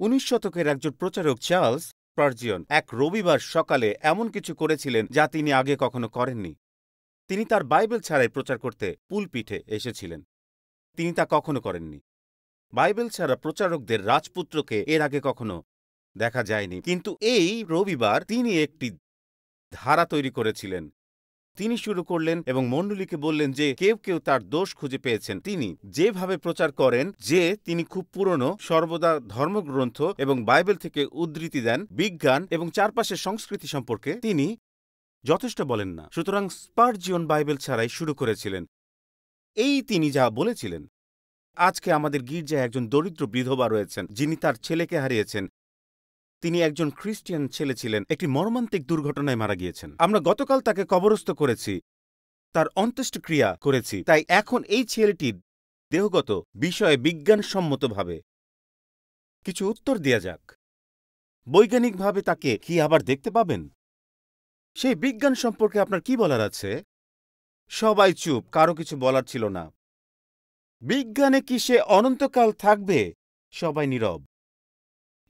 19 শতকের একজন প্রচারক চার্লস স্পার্জিয়ন এক রবিবার সকালে এমন কিছু করেছিলেন যা তিনি আগে কখনো করেননি। তিনি তার বাইবেল ছাড়াই প্রচার করতে পুলপিটে এসেছিলেন। তিনি তা কখনো করেননি। বাইবেল ছাড়া প্রচারকদের রাজপুত্রকে এর আগে কখনো দেখা যায়নি, কিন্তু এই রবিবার তিনি একটি ধারা তৈরি করেছিলেন। তিনি শুরু করলেন এবং মণ্ডলীকে বললেন যে কেউ কেউ তার দোষ খুঁজে পেয়েছেন। তিনি যেভাবে প্রচার করেন যে তিনি খুব পুরনো, সর্বদা ধর্মগ্রন্থ এবং বাইবেল থেকে উদ্ধৃতি দেন, বিজ্ঞান এবং চারপাশের সংস্কৃতি সম্পর্কে তিনি যথেষ্ট বলেন না। সুতরাং স্পার্জিয়ন বাইবেল ছাড়াই শুরু করেছিলেন। তিনি যা বলেছিলেন। আজকে আমাদের গির্জায় একজন দরিদ্র বিধবা রয়েছেন যিনি তার ছেলেকে হারিয়েছেন। তিনি একজন খ্রিস্টিয়ান ছেলে ছিলেন, একটি মর্মান্তিক দুর্ঘটনায় মারা গিয়েছেন। আমরা গতকাল তাকে কবরস্থ করেছি, তার অন্ত্যেষ্টিক্রিয়া করেছি। তাই এখন এই ছেলেটির দেহগত বিষয়ে বিজ্ঞানসম্মতভাবে কিছু উত্তর দেয়া যাক। বৈজ্ঞানিকভাবে তাকে কি আবার দেখতে পাবেন? সেই বিজ্ঞান সম্পর্কে আপনার কি বলার আছে? সবাই চুপ, কারো কিছু বলার ছিল না। বিজ্ঞানে কি সে অনন্তকাল থাকবে? সবাই নীরব।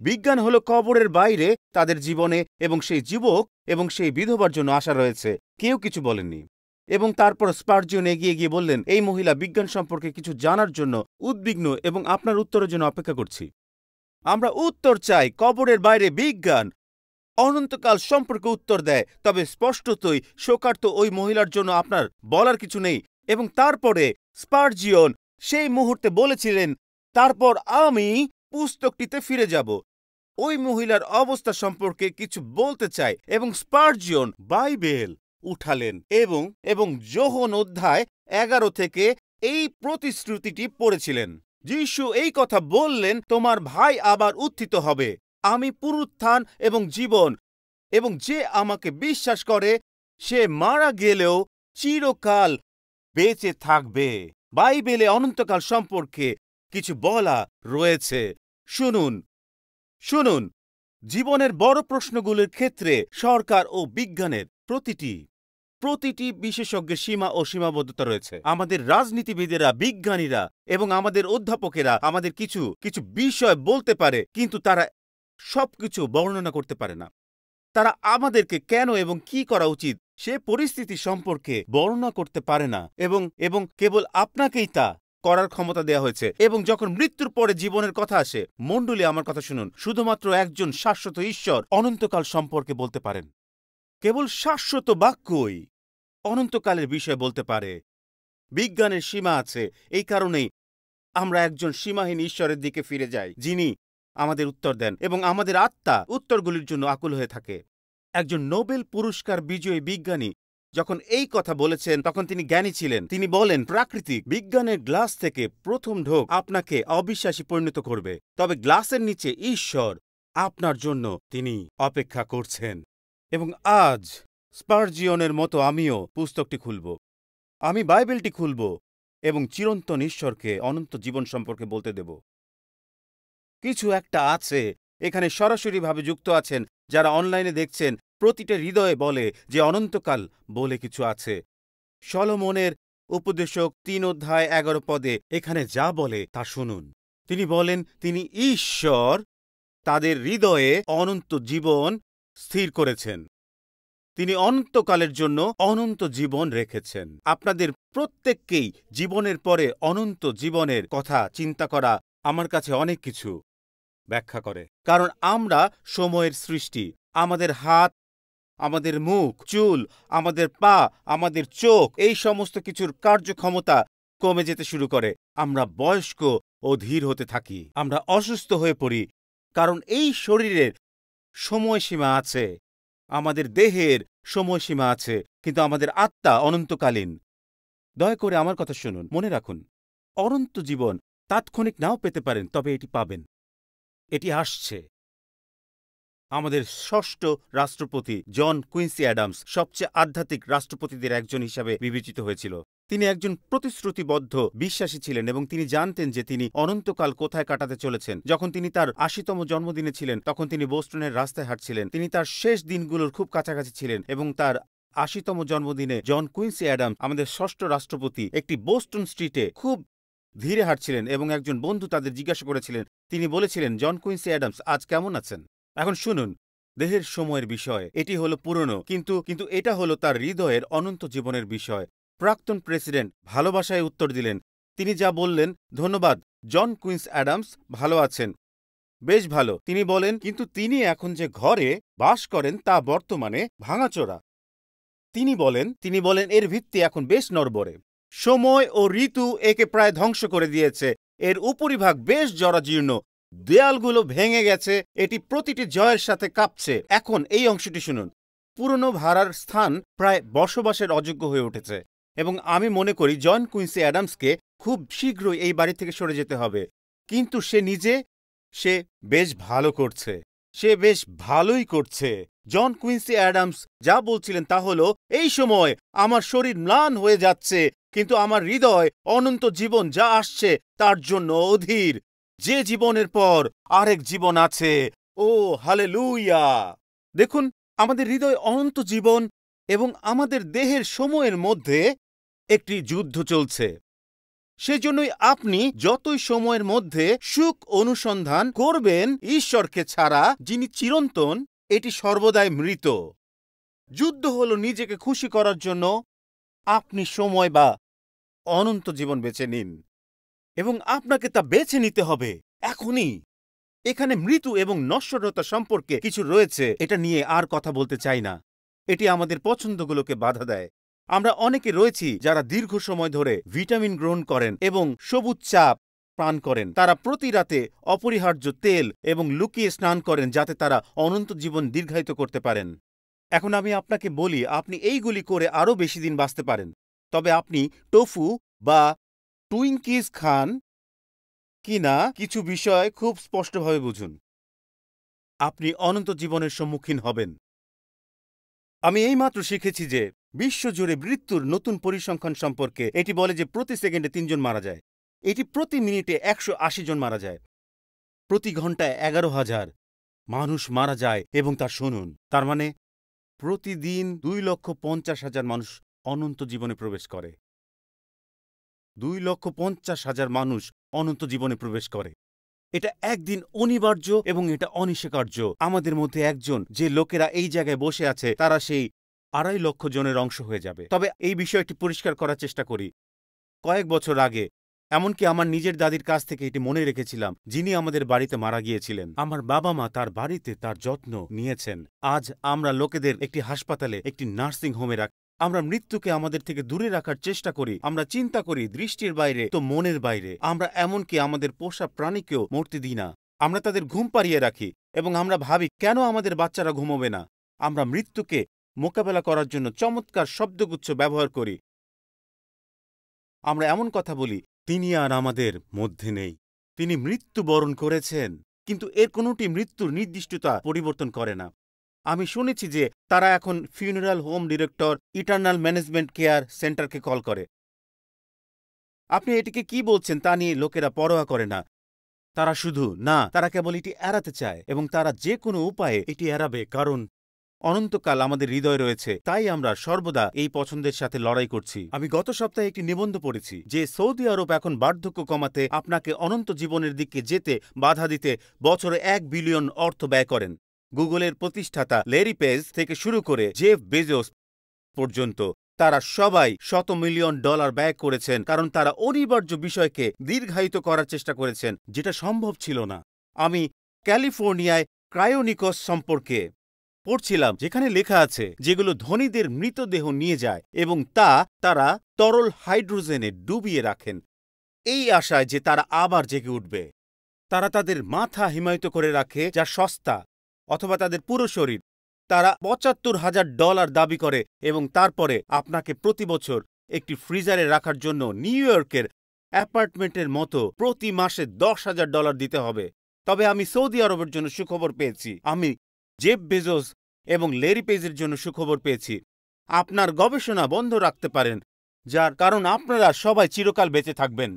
বিজ্ঞান হল কবরের বাইরে তাদের জীবনে, এবং সেই যুবক এবং সেই বিধবার জন্য আশা রয়েছে। কেউ কিছু বলেননি। এবং তারপর স্পার্জিয়ন এগিয়ে গিয়ে বললেন, এই মহিলা বিজ্ঞান সম্পর্কে কিছু জানার জন্য উদ্বিগ্ন এবং আপনার উত্তরের জন্য অপেক্ষা করছি। আমরা উত্তর চাই। কবরের বাইরে বিজ্ঞান অনন্তকাল সম্পর্কে উত্তর দেয়, তবে স্পষ্টতই শোকার্ত ওই মহিলার জন্য আপনার বলার কিছু নেই। এবং তারপরে স্পার্জিয়ন সেই মুহূর্তে বলেছিলেন, তারপর আমি পুস্তকটিতে ফিরে যাব। ওই মহিলার অবস্থা সম্পর্কে কিছু বলতে চাই। এবং স্পার্জিয়ন বাইবেল উঠালেন এবং যোহন অধ্যায় 11 থেকে এই প্রতিশ্রুতিটি পড়েছিলেন। যিশু এই কথা বললেন, তোমার ভাই আবার উত্থিত হবে। আমি পুনরুত্থান এবং জীবন, এবং যে আমাকে বিশ্বাস করে সে মারা গেলেও চিরকাল বেঁচে থাকবে। বাইবেলে অনন্তকাল সম্পর্কে কিছু বলা রয়েছে। শুনুন শুনুন, জীবনের বড় প্রশ্নগুলির ক্ষেত্রে সরকার ও বিজ্ঞানের প্রতিটি বিশেষজ্ঞের সীমা ও সীমাবদ্ধতা রয়েছে। আমাদের রাজনীতিবিদেরা, বিজ্ঞানীরা এবং আমাদের অধ্যাপকেরা আমাদের কিছু বিষয় বলতে পারে, কিন্তু তারা সবকিছু বর্ণনা করতে পারে না। তারা আমাদেরকে কেন এবং কি করা উচিত সে পরিস্থিতি সম্পর্কে বর্ণনা করতে পারে না, এবং কেবল আপনাকেই তা করার ক্ষমতা দেয়া হয়েছে। এবং যখন মৃত্যুর পরে জীবনের কথা আসে, মণ্ডলী আমার কথা শুনুন, শুধুমাত্র একজন শাশ্বত ঈশ্বর অনন্তকাল সম্পর্কে বলতে পারেন। কেবল শাশ্বত বাক্যই অনন্তকালের বিষয়ে বলতে পারে। বিজ্ঞানের সীমা আছে। এই কারণেই আমরা একজন সীমাহীন ঈশ্বরের দিকে ফিরে যাই, যিনি আমাদের উত্তর দেন এবং আমাদের আত্মা উত্তরগুলির জন্য আকুল হয়ে থাকে। একজন নোবেল পুরস্কার বিজয়ী বিজ্ঞানী যখন এই কথা বলেছেন, তখন তিনি জ্ঞানী ছিলেন। তিনি বলেন, প্রাকৃতিক বিজ্ঞানের গ্লাস থেকে প্রথম ঢোক আপনাকে অবিশ্বাসী পরিণত করবে, তবে গ্লাসের নিচে ঈশ্বর আপনার জন্য তিনি অপেক্ষা করছেন। এবং আজ স্পার্জিয়নের মতো আমিও পুস্তকটি খুলব, আমি বাইবেলটি খুলব এবং চিরন্তন ঈশ্বরকে অনন্ত জীবন সম্পর্কে বলতে দেব। কিছু একটা আছে এখানে সরাসরিভাবে যুক্ত আছেন, যারা অনলাইনে দেখছেন। প্রতিটা হৃদয়ে বলে যে অনন্তকাল বলে কিছু আছে। সলোমনের উপদেশক 3 অধ্যায় 11 পদে এখানে যা বলে তা শুনুন। তিনি বলেন, তিনি ঈশ্বর তাদের হৃদয়ে অনন্ত জীবন স্থির করেছেন। তিনি অনন্তকালের জন্য অনন্ত জীবন রেখেছেন। আপনাদের প্রত্যেককেই জীবনের পরে অনন্ত জীবনের কথা চিন্তা করা আমার কাছে অনেক কিছু ব্যাখ্যা করে। কারণ আমরা সময়ের সৃষ্টি। আমাদের হাত, আমাদের মুখ, চুল, আমাদের পা, আমাদের চোখ, এই সমস্ত কিছুর কার্যক্ষমতা কমে যেতে শুরু করে। আমরা বয়স্ক ও ধীর হতে থাকি। আমরা অসুস্থ হয়ে পড়ি, কারণ এই শরীরের সময়সীমা আছে, আমাদের দেহের সময়সীমা আছে, কিন্তু আমাদের আত্মা অনন্তকালীন। দয়া করে আমার কথা শুনুন, মনে রাখুন, অনন্ত জীবন তাৎক্ষণিক নাও পেতে পারেন, তবে এটি পাবেন। এটি আসছে। আমাদের ষষ্ঠ রাষ্ট্রপতি জন কুইন্সি অ্যাডামস সবচেয়ে আধ্যাত্মিক রাষ্ট্রপতিদের একজন হিসাবে বিবেচিত হয়েছিল। তিনি একজন প্রতিশ্রুতিবদ্ধ বিশ্বাসী ছিলেন এবং তিনি জানতেন যে তিনি অনন্তকাল কোথায় কাটাতে চলেছেন। যখন তিনি তার 80তম জন্মদিনে ছিলেন, তখন তিনি বোস্টনের রাস্তায় হাঁটছিলেন। তিনি তার শেষ দিনগুলোর খুব কাছাকাছি ছিলেন এবং তার 80তম জন্মদিনে জন কুইন্সি অ্যাডামস, আমাদের ষষ্ঠ রাষ্ট্রপতি, একটি বোস্টন স্ট্রিটে খুব ধীরে হাঁটছিলেন এবং একজন বন্ধু তাদের জিজ্ঞাসা করেছিলেন তিনি বলেছিলেন, জন কুইন্সি অ্যাডামস আজ কেমন আছেন? এখন শুনুন, দেহের সময়ের বিষয় এটি হলো পুরনো, কিন্তু এটা হলো তার হৃদয়ের অনন্ত জীবনের বিষয়। প্রাক্তন প্রেসিডেন্ট ভালোবাসায় উত্তর দিলেন। তিনি যা বললেন, ধন্যবাদ, জন কুইন্স অ্যাডামস ভালো আছেন, বেশ ভালো। তিনি বলেন, কিন্তু তিনি এখন যে ঘরে বাস করেন তা বর্তমানে ভাঙাচোরা। তিনি বলেন এর ভিত্তি এখন বেশ নড়বড়ে। সময় ও ঋতু একে প্রায় ধ্বংস করে দিয়েছে। এর উপরিভাগ বেশ জরাজীর্ণ, দেয়ালগুলো ভেঙে গেছে, এটি প্রতিটি জয়ের সাথে কাঁপছে। এখন এই অংশটি শুনুন। পুরনো ভাড়ার স্থান প্রায় বসবাসের অযোগ্য হয়ে উঠেছে এবং আমি মনে করি জন কুইন্সি অ্যাডামসকে খুব শীঘ্রই এই বাড়ি থেকে সরে যেতে হবে। কিন্তু সে বেশ ভালো করছে, সে বেশ ভালোই করছে। জন কুইন্সি অ্যাডামস যা বলছিলেন তা হলো, এই সময় আমার শরীর ম্লান হয়ে যাচ্ছে, কিন্তু আমার হৃদয় অনন্ত জীবন যা আসছে তার জন্য অধীর। যে জীবনের পর আরেক জীবন আছে। ও হালেলুয়া! দেখুন, আমাদের হৃদয় অনন্ত জীবন এবং আমাদের দেহের সময়ের মধ্যে একটি যুদ্ধ চলছে। সেজন্যই আপনি যতই সময়ের মধ্যে সুখ অনুসন্ধান করবেন ঈশ্বরকে ছাড়া, যিনি চিরন্তন, এটি সর্বদাই মৃত। যুদ্ধ হলো নিজেকে খুশি করার জন্য আপনি সময় বা অনন্ত জীবন বেছে নিন এবং আপনাকে তা বেছে নিতে হবে এখনই। এখানে মৃত্যু এবং নশ্বরতা সম্পর্কে কিছু রয়েছে, এটা নিয়ে আর কথা বলতে চাই না। এটি আমাদের পছন্দগুলোকে বাধা দেয়। আমরা অনেকে রয়েছি যারা দীর্ঘ সময় ধরে ভিটামিন গ্রহণ করেন এবং সবুজ চাপ পান করেন। তারা প্রতি রাতে অপরিহার্য তেল এবং লুকিয়ে স্নান করেন যাতে তারা অনন্ত জীবন দীর্ঘায়িত করতে পারেন। এখন আমি আপনাকে বলি, আপনি এইগুলি করে আরও বেশি দিন বাঁচতে পারেন, তবে আপনি টোফু বা টুইঙ্কিজ খান কিনা কিছু বিষয় খুব স্পষ্টভাবে বুঝুন। আপনি অনন্ত জীবনের সম্মুখীন হবেন। আমি এইমাত্র শিখেছি যে বিশ্বজুড়ে মৃত্যুর নতুন পরিসংখ্যান সম্পর্কে। এটি বলে যে প্রতি সেকেন্ডে 3 জন মারা যায়, এটি প্রতি মিনিটে 180 জন মারা যায়, প্রতি ঘন্টায় 11,000 মানুষ মারা যায়। এবং তা শুনুন, তার মানে প্রতিদিন 2,50,000 মানুষ অনন্ত জীবনে প্রবেশ করে। 2,50,000 মানুষ অনন্ত জীবনে প্রবেশ করে। এটা একদিন অনিবার্য এবং এটা অনিস্বীকার্য। আমাদের মধ্যে একজন, যে লোকেরা এই জায়গায় বসে আছে, তারা সেই 2.5 লক্ষ জনের অংশ হয়ে যাবে। তবে এই বিষয়টি পরিষ্কার করার চেষ্টা করি। কয়েক বছর আগে, এমনকি আমার নিজের দাদির কাছ থেকে এটি মনে রেখেছিলাম, যিনি আমাদের বাড়িতে মারা গিয়েছিলেন। আমার বাবা মা তার বাড়িতে তার যত্ন নিয়েছেন। আজ আমরা লোকেদের একটি হাসপাতালে, একটি নার্সিং হোমে রাখি। আমরা মৃত্যুকে আমাদের থেকে দূরে রাখার চেষ্টা করি। আমরা চিন্তা করি দৃষ্টির বাইরে তো মনের বাইরে। আমরা এমনকি আমাদের পোষা প্রাণীকেও মরতে দিই না। আমরা তাদের ঘুম পাড়িয়ে রাখি এবং আমরা ভাবি কেন আমাদের বাচ্চারা ঘুমোবে না। আমরা মৃত্যুকে মোকাবেলা করার জন্য চমৎকার শব্দগুচ্ছ ব্যবহার করি। আমরা এমন কথা বলি, তিনি আর আমাদের মধ্যে নেই, তিনি মৃত্যুবরণ করেছেন, কিন্তু এর কোনোটি মৃত্যুর নির্দিষ্টতা পরিবর্তন করে না। আমি শুনেছি যে তারা এখন funeral home director eternal management care সেন্টারকে কল করে। আপনি এটিকে কি বলছেন তা নিয়ে লোকেরা পরোয়া করে না। তারা শুধু না, তারা কেবল এটি এড়াতে চায় এবং তারা যে কোনো উপায়ে এটি এড়াবে, কারণ অনন্তকাল আমাদের হৃদয় রয়েছে। তাই আমরা সর্বদা এই পছন্দের সাথে লড়াই করছি। আমি গত সপ্তাহে একটি নিবন্ধ পড়েছি যে সৌদি আরব এখন বার্ধক্য কমাতে আপনাকে অনন্ত জীবনের দিকে যেতে বাধা দিতে বছরে 1 বিলিয়ন অর্থ ব্যয় করেন। গুগলের প্রতিষ্ঠাতা ল্যারি পেজ থেকে শুরু করে জেফ বেজোস পর্যন্ত, তারা সবাই $100 মিলিয়ন ব্যয় করেছেন, কারণ তারা অনিবার্য বিষয়কে দীর্ঘায়িত করার চেষ্টা করেছেন, যেটা সম্ভব ছিল না। আমি ক্যালিফোর্নিয়ায় ক্রায়োনিকস সম্পর্কে পড়ছিলাম, যেখানে লেখা আছে যেগুলো ধনীদের মৃতদেহ নিয়ে যায় এবং তারা তরল হাইড্রোজেনে ডুবিয়ে রাখেন, এই আশায় যে তারা আবার জেগে উঠবে। তারা তাদের মাথা হিমায়িত করে রাখে, যা সস্তা, অথবা তাদের পুরো শরীর। তারা $75,000 দাবি করে এবং তারপরে আপনাকে প্রতি বছর একটি ফ্রিজারে রাখার জন্য নিউ ইয়র্কের অ্যাপার্টমেন্টের মতো প্রতি মাসে $10,000 দিতে হবে। তবে আমি সৌদি আরবের জন্য সুখবর পেয়েছি। আমি জেফ বেজোস এবং ল্যারি পেজের জন্য সুখবর পেয়েছি। আপনার গবেষণা বন্ধ রাখতে পারেন, যার কারণ আপনারা সবাই চিরকাল বেঁচে থাকবেন।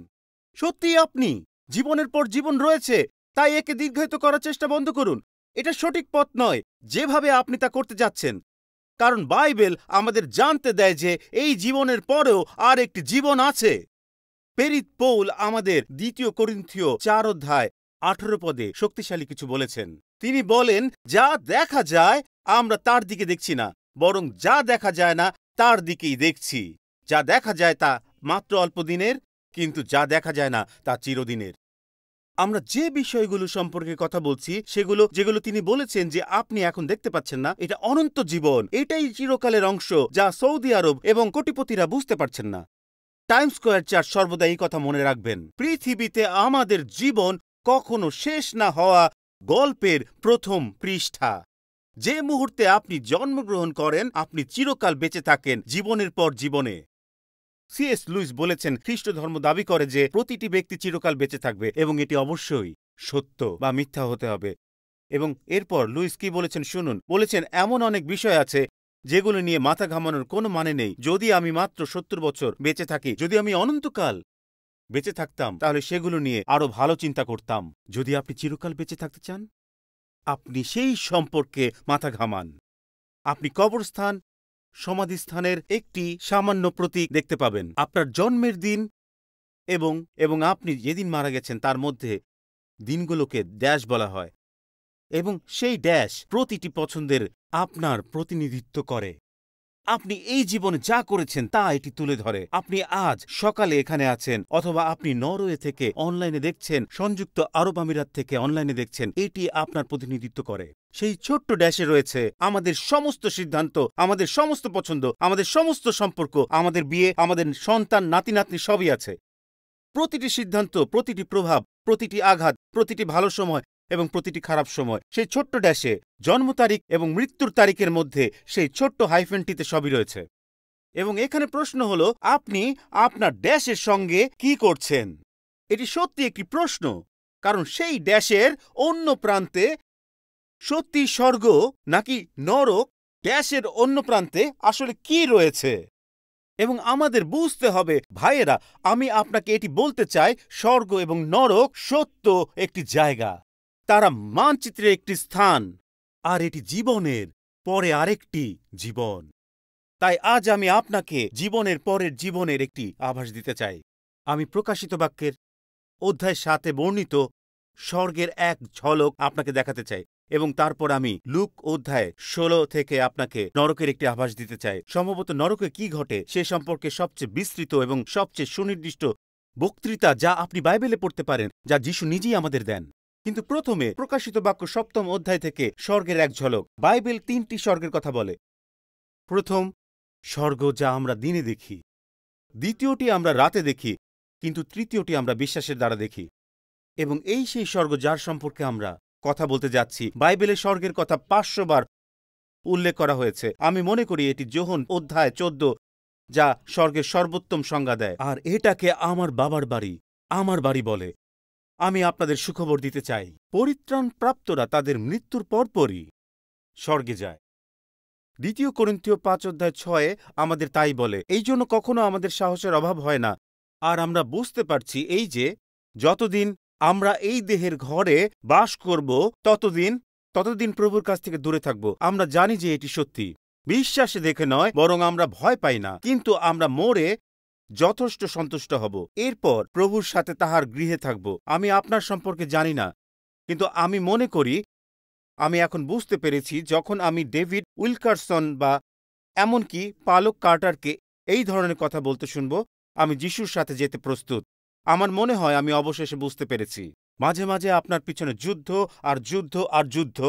সত্যিই আপনি, জীবনের পর জীবন রয়েছে, তাই একে দীর্ঘায়িত করার চেষ্টা বন্ধ করুন। এটা সঠিক পথ নয় যেভাবে আপনি তা করতে যাচ্ছেন, কারণ বাইবেল আমাদের জানতে দেয় যে এই জীবনের পরেও আর একটি জীবন আছে। প্রেরিত পৌল আমাদের 2 কোরিন্থীয় 4 অধ্যায় 18 পদে শক্তিশালী কিছু বলেছেন। তিনি বলেন, যা দেখা যায় আমরা তার দিকে দেখছি না, বরং যা দেখা যায় না তার দিকেই দেখছি। যা দেখা যায় তা মাত্র অল্প দিনের, কিন্তু যা দেখা যায় না তা চিরদিনের। আমরা যে বিষয়গুলো সম্পর্কে কথা বলছি সেগুলো যেগুলো তিনি বলেছেন যে আপনি এখন দেখতে পাচ্ছেন না, এটা অনন্ত জীবন, এটাই চিরকালের অংশ যা সৌদি আরব এবং কোটিপতিরা বুঝতে পারছেন না। টাইম স্কয়ার চার্চ সর্বদা এই কথা মনে রাখবেন, পৃথিবীতে আমাদের জীবন কখনো শেষ না হওয়া গল্পের প্রথম পৃষ্ঠা। যে মুহূর্তে আপনি জন্মগ্রহণ করেন আপনি চিরকাল বেঁচে থাকেন জীবনের পর জীবনে। সিএস লুইস বলেছেন, খ্রিস্ট ধর্ম দাবি করে যে প্রতিটি ব্যক্তি চিরকাল বেঁচে থাকবে এবং এটি অবশ্যই সত্য বা মিথ্যা হতে হবে। এবং এরপর লুইস কি বলেছেন শুনুন, বলেছেন, এমন অনেক বিষয় আছে যেগুলো নিয়ে মাথা ঘামানোর কোনো মানে নেই। যদি আমি মাত্র 70 বছর বেঁচে থাকি, যদি আমি অনন্তকাল বেঁচে থাকতাম, তাহলে সেগুলো নিয়ে আরো ভালো চিন্তা করতাম। যদি আপনি চিরকাল বেঁচে থাকতে চান, আপনি সেই সম্পর্কে মাথা ঘামান। আপনি কবরস্থান, সমাধিস্থানের একটি সামান্য প্রতীক দেখতে পাবেন। আপনার জন্মের দিন এবং আপনি যেদিন মারা গেছেন তার মধ্যে দিনগুলোকে ড্যাশ বলা হয়, এবং সেই ড্যাশ প্রতিটি পছন্দের আপনার প্রতিনিধিত্ব করে। আপনি এই জীবনে যা করেছেন তা এটি তুলে ধরে। আপনি আজ সকালে এখানে আছেন, অথবা আপনি নরওয়ে থেকে অনলাইনে দেখছেন, সংযুক্ত আরব আমিরাত থেকে অনলাইনে দেখছেন, এটি আপনার প্রতিনিধিত্ব করে। সেই ছোট্ট ড্যাশে রয়েছে আমাদের সমস্ত সিদ্ধান্ত, আমাদের সমস্ত পছন্দ, আমাদের সমস্ত সম্পর্ক, আমাদের বিয়ে, আমাদের সন্তান, নাতি নাতনি সবই আছে। প্রতিটি সিদ্ধান্ত, প্রতিটি প্রভাব, প্রতিটি আঘাত, প্রতিটি ভালো সময় এবং প্রতিটি খারাপ সময়, সেই ছোট্ট ড্যাশে জন্ম তারিখ এবং মৃত্যুর তারিখের মধ্যে সেই ছোট্ট হাইফেনটিতে সবই রয়েছে। এবং এখানে প্রশ্ন হলো, আপনি আপনার ড্যাশের সঙ্গে কি করছেন? এটি সত্যি একটি প্রশ্ন, কারণ সেই ড্যাশের অন্য প্রান্তে সত্যি স্বর্গ নাকি নরক, ড্যাশের অন্য প্রান্তে আসলে কি রয়েছে। এবং আমাদের বুঝতে হবে, ভাইয়েরা, আমি আপনাকে এটি বলতে চাই, স্বর্গ এবং নরক সত্য একটি জায়গা, তারা মানচিত্রে একটি স্থান, আর এটি জীবনের পরে আরেকটি জীবন। তাই আজ আমি আপনাকে জীবনের পরের জীবনের একটি আভাস দিতে চাই। আমি প্রকাশিত বাক্যের অধ্যায় 7-এ বর্ণিত স্বর্গের এক ঝলক আপনাকে দেখাতে চাই, এবং তারপর আমি লুক অধ্যায় 16 থেকে আপনাকে নরকের একটি আভাস দিতে চাই। সম্ভবত নরকে কি ঘটে সে সম্পর্কে সবচেয়ে বিস্তৃত এবং সবচেয়ে সুনির্দিষ্ট বক্তৃতা যা আপনি বাইবেলে পড়তে পারেন, যা যিশু নিজেই আমাদের দেন। কিন্তু প্রথমে প্রকাশিত বাক্য 7ম অধ্যায় থেকে স্বর্গের এক ঝলক। বাইবেল 3টি স্বর্গের কথা বলে। প্রথম স্বর্গ যা আমরা দিনে দেখি, দ্বিতীয়টি আমরা রাতে দেখি, কিন্তু তৃতীয়টি আমরা বিশ্বাসের দ্বারা দেখি। এবং এই সেই স্বর্গ যার সম্পর্কে আমরা কথা বলতে যাচ্ছি। বাইবেলে স্বর্গের কথা 500 বার উল্লেখ করা হয়েছে। আমি মনে করি এটি যোহন অধ্যায় 14 যা স্বর্গের সর্বোত্তম সংজ্ঞা দেয়। আর এটাকে আমার বাবার বাড়ি, আমার বাড়ি বলে। আমি আপনাদের সুখবর দিতে চাই, পরিত্রাণ প্রাপ্তরা তাদের মৃত্যুর পরপরই স্বর্গে যায়। 2 করিন্থীয় 5 অধ্যায় 6 আমাদের তাই বলে। এই জন্য কখনো আমাদের সাহসের অভাব হয় না। আর আমরা বুঝতে পারছি এই যে যতদিন আমরা এই দেহের ঘরে বাস করব ততদিন প্রভুর কাছ থেকে দূরে থাকব। আমরা জানি যে এটি সত্যি। বিশ্বাসে দেখে নয়, বরং আমরা ভয় পাই না, কিন্তু আমরা মরে যথেষ্ট সন্তুষ্ট হব। এরপর প্রভুর সাথে তাহার গৃহে থাকব। আমি আপনার সম্পর্কে জানি না, কিন্তু আমি মনে করি আমি এখন বুঝতে পেরেছি, যখন আমি ডেভিড উইলকারসন বা এমনকি পালক কার্টারকে এই ধরনের কথা বলতে শুনব, আমি যিশুর সাথে যেতে প্রস্তুত। আমার মনে হয় আমি অবশেষে বুঝতে পেরেছি। মাঝে মাঝে আপনার পিছনে যুদ্ধ আর যুদ্ধ আর যুদ্ধ।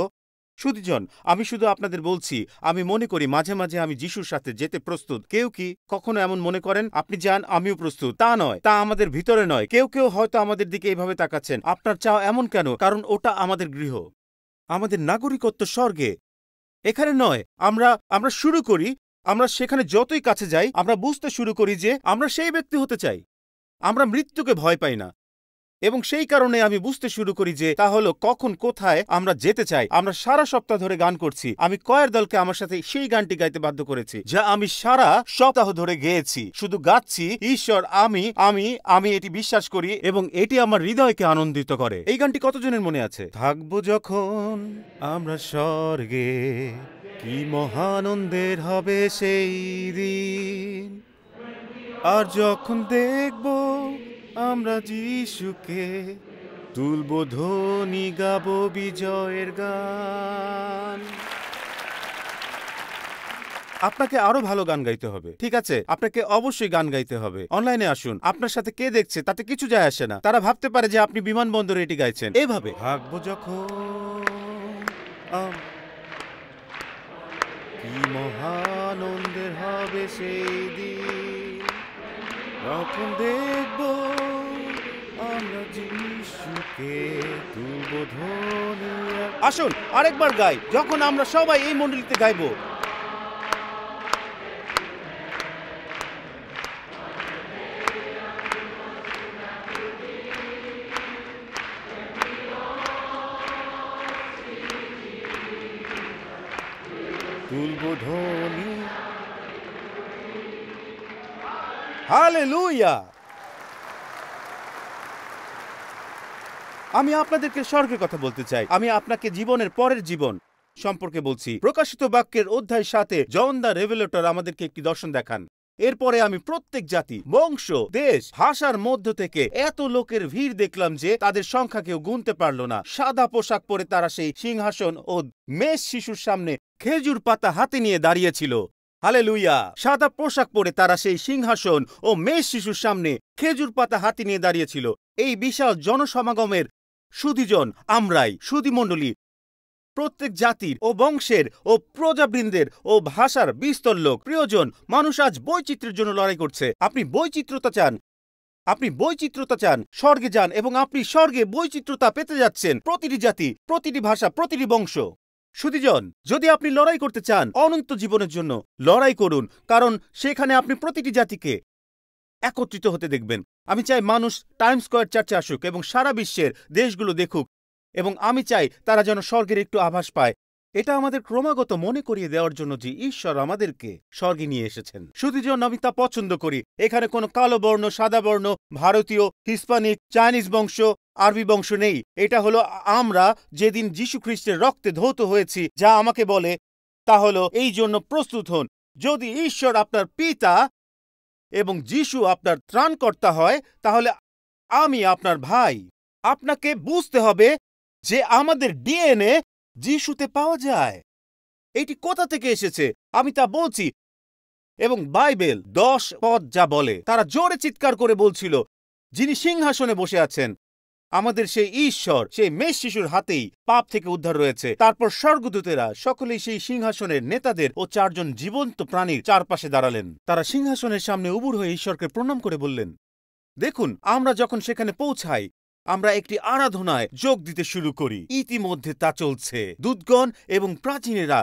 সুধীজন, আমি শুধু আপনাদের বলছি, আমি মনে করি মাঝে মাঝে আমি যিশুর সাথে যেতে প্রস্তুত। কেউ কি কখনো এমন মনে করেন আপনি যান, আমিও প্রস্তুত? তা নয়, তা আমাদের ভিতরে নয়। কেউ কেউ হয়তো আমাদের দিকে এইভাবে তাকাচ্ছেন, আপনার চাও এমন কেন? কারণ ওটা আমাদের গৃহ, আমাদের নাগরিকত্ব স্বর্গে, এখানে নয়। আমরা শুরু করি, আমরা সেখানে যতই কাছে যাই আমরা বুঝতে শুরু করি যে আমরা সেই ব্যক্তি হতে চাই। আমরা মৃত্যুকে ভয় পাই না, এবং সেই কারণে আমি বুঝতে শুরু করি যে তা হলো কখন কোথায় আমরা যেতে চাই। আমরা সারা সপ্তাহ ধরে গান করছি। আমি কয়ের দলকে আমার সাথে সেই গানটি গাইতে বাধ্য করেছি যা আমি সারা সপ্তাহ ধরে গেয়েছি। শুধু গাচ্ছি, ঈশ্বর আমি আমি আমি এটি বিশ্বাস করি, এবং এটি আমার হৃদয়কে আনন্দিত করে। এই গানটি কতজনের মনে আছে? থাকবো যখন আমরা স্বর্গে, কি মহানন্দের হবে সেই দিন। আর যখন দেখব আমরা যিশুকে, তুলব ধ্বনি, গাব বিজয়ের গান। আপনাকে আরো ভালো গান গাইতে হবে, ঠিক আছে? আপনাকে অবশ্যই গান গাইতে হবে। অনলাইনে আসুন, আপনার সাথে কে দেখছে তাতে কিছু যায় আসে না। তারা ভাবতে পারে যে আপনি বিমানবন্দরে এটি গাইছেন। এভাবে ভাগবো যখন কি মহানন্দের হবে সেই দিন, যখন দেখব আমরা যিশুকে তুলব ধ্বনি। আসুন আরেকবার গাই, যখন আমরা সবাই এই মণ্ডলীতে গাইবো। তুলব ধ্বনি। হালেলুয়া! আমি আপনাদেরকে স্বর্গের কথা বলতে চাই। আমি আপনাকে জীবনের পরের জীবন সম্পর্কে বলছি। প্রকাশিত বাক্যের অধ্যায় 7-এ জন দ্য রেভেলেটর আমাদেরকে একটি দর্শন দেখান। এরপরে আমি প্রত্যেক জাতি, বংশ, দেশ, ভাষার মধ্য থেকে এত লোকের ভিড় দেখলাম যে তাদের সংখ্যা কেউ গুনতে পারল না। সাদা পোশাক পরে তারা সেই সিংহাসন ও মেষ শিশুর সামনে খেজুর পাতা হাতে নিয়ে দাঁড়িয়েছিল। হালেলুয়া! সাদা পোশাক পরে তারা সেই সিংহাসন ও মেষ শিশুর সামনে খেজুর পাতা হাতে নিয়ে দাঁড়িয়েছিল। এই বিশাল জনসমাগমের সুধীজন আমরাই, সুধীমণ্ডলী, প্রত্যেক জাতির ও বংশের ও প্রজাবৃন্দের ও ভাষার বিস্তর লোক। প্রিয়জন, মানুষ আজ বৈচিত্র্যের জন্য লড়াই করছে। আপনি বৈচিত্র্যতা চান, আপনি বৈচিত্র্যতা চান, স্বর্গে যান এবং আপনি স্বর্গে বৈচিত্র্যতা পেতে যাচ্ছেন। প্রতিটি জাতি, প্রতিটি ভাষা, প্রতিটি বংশ। সুধীজন, যদি আপনি লড়াই করতে চান অনন্ত জীবনের জন্য, লড়াই করুন, কারণ সেখানে আপনি প্রতিটি জাতিকে একত্রিত হতে দেখবেন। আমি চাই মানুষ টাইমস স্কয়ার চার্চে আসুক এবং সারা বিশ্বের দেশগুলো দেখুক, এবং আমি চাই তারা যেন স্বর্গের একটু আভাস পায়। এটা আমাদের ক্রমাগত মনে করিয়ে দেওয়ার জন্য যে ঈশ্বর আমাদেরকে স্বর্গে নিয়ে এসেছেন। সুধীজন, আমি তা পছন্দ করি। এখানে কোনো কালো বর্ণ, সাদা বর্ণ, ভারতীয়, হিস্পানিক, চাইনিজ বংশ, আরবি বংশ নেই। এটা হলো আমরা যেদিন যীশু খ্রিস্টের রক্তে ধৌত হয়েছি। যা আমাকে বলে তা হলো এই জন্য প্রস্তুত হন। যদি ঈশ্বর আপনার পিতা এবং যীশু আপনার ত্রাণকর্তা হয়, তাহলে আমি আপনার ভাই। আপনাকে বুঝতে হবে যে আমাদের ডিএনএ যীশুতে পাওয়া যায়। এটি কোথা থেকে এসেছে আমি তা বলছি, এবং বাইবেল 10 পদ যা বলে, তারা জোরে চিৎকার করে বলছিল, যিনি সিংহাসনে বসে আছেন, আমাদের সেই ঈশ্বর সেই মেষ শিশুর হাতেই পাপ থেকে উদ্ধার রয়েছে। তারপর স্বর্গদূতেরা সকলেই সেই সিংহাসনের নেতাদের ও 4 জন জীবন্ত প্রাণীর চারপাশে দাঁড়ালেন। তারা সিংহাসনের সামনে উবুর হয়ে ঈশ্বরকে প্রণাম করে বললেন, দেখুন, আমরা যখন সেখানে পৌঁছাই আমরা একটি আরাধনায় যোগ দিতে শুরু করি। ইতিমধ্যে তা চলছে। দূতগণ এবং প্রাচীনেরা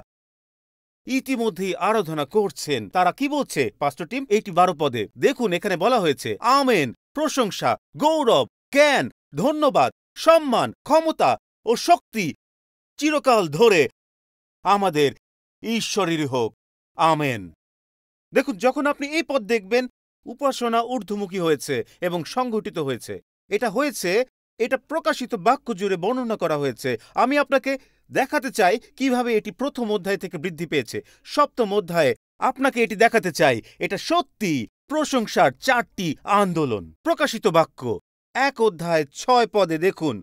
ইতিমধ্যেই আরাধনা করছেন। তারা কি বলছে পাস্টর টিম? এইটি 12 পদে দেখুন, এখানে বলা হয়েছে, আমেন, প্রশংসা, গৌরব, জ্ঞান, ধন্যবাদ, সম্মান, ক্ষমতা ও শক্তি চিরকাল ধরে আমাদের ঈশ্বরেরই হোক। আমেন। দেখুন, যখন আপনি এই পদ দেখবেন, উপাসনা ঊর্ধ্বমুখী হয়েছে এবং সংঘটিত হয়েছে। এটা হয়েছে, এটা প্রকাশিত বাক্য জুড়ে বর্ণনা করা হয়েছে। আমি আপনাকে দেখাতে চাই কিভাবে এটি 1ম অধ্যায় থেকে বৃদ্ধি পেয়েছে। 7ম অধ্যায়ে আপনাকে এটি দেখাতে চাই। এটা সত্যি প্রশংসার 4টি আন্দোলন। প্রকাশিত বাক্য 1 অধ্যায় 6 পদে দেখুন,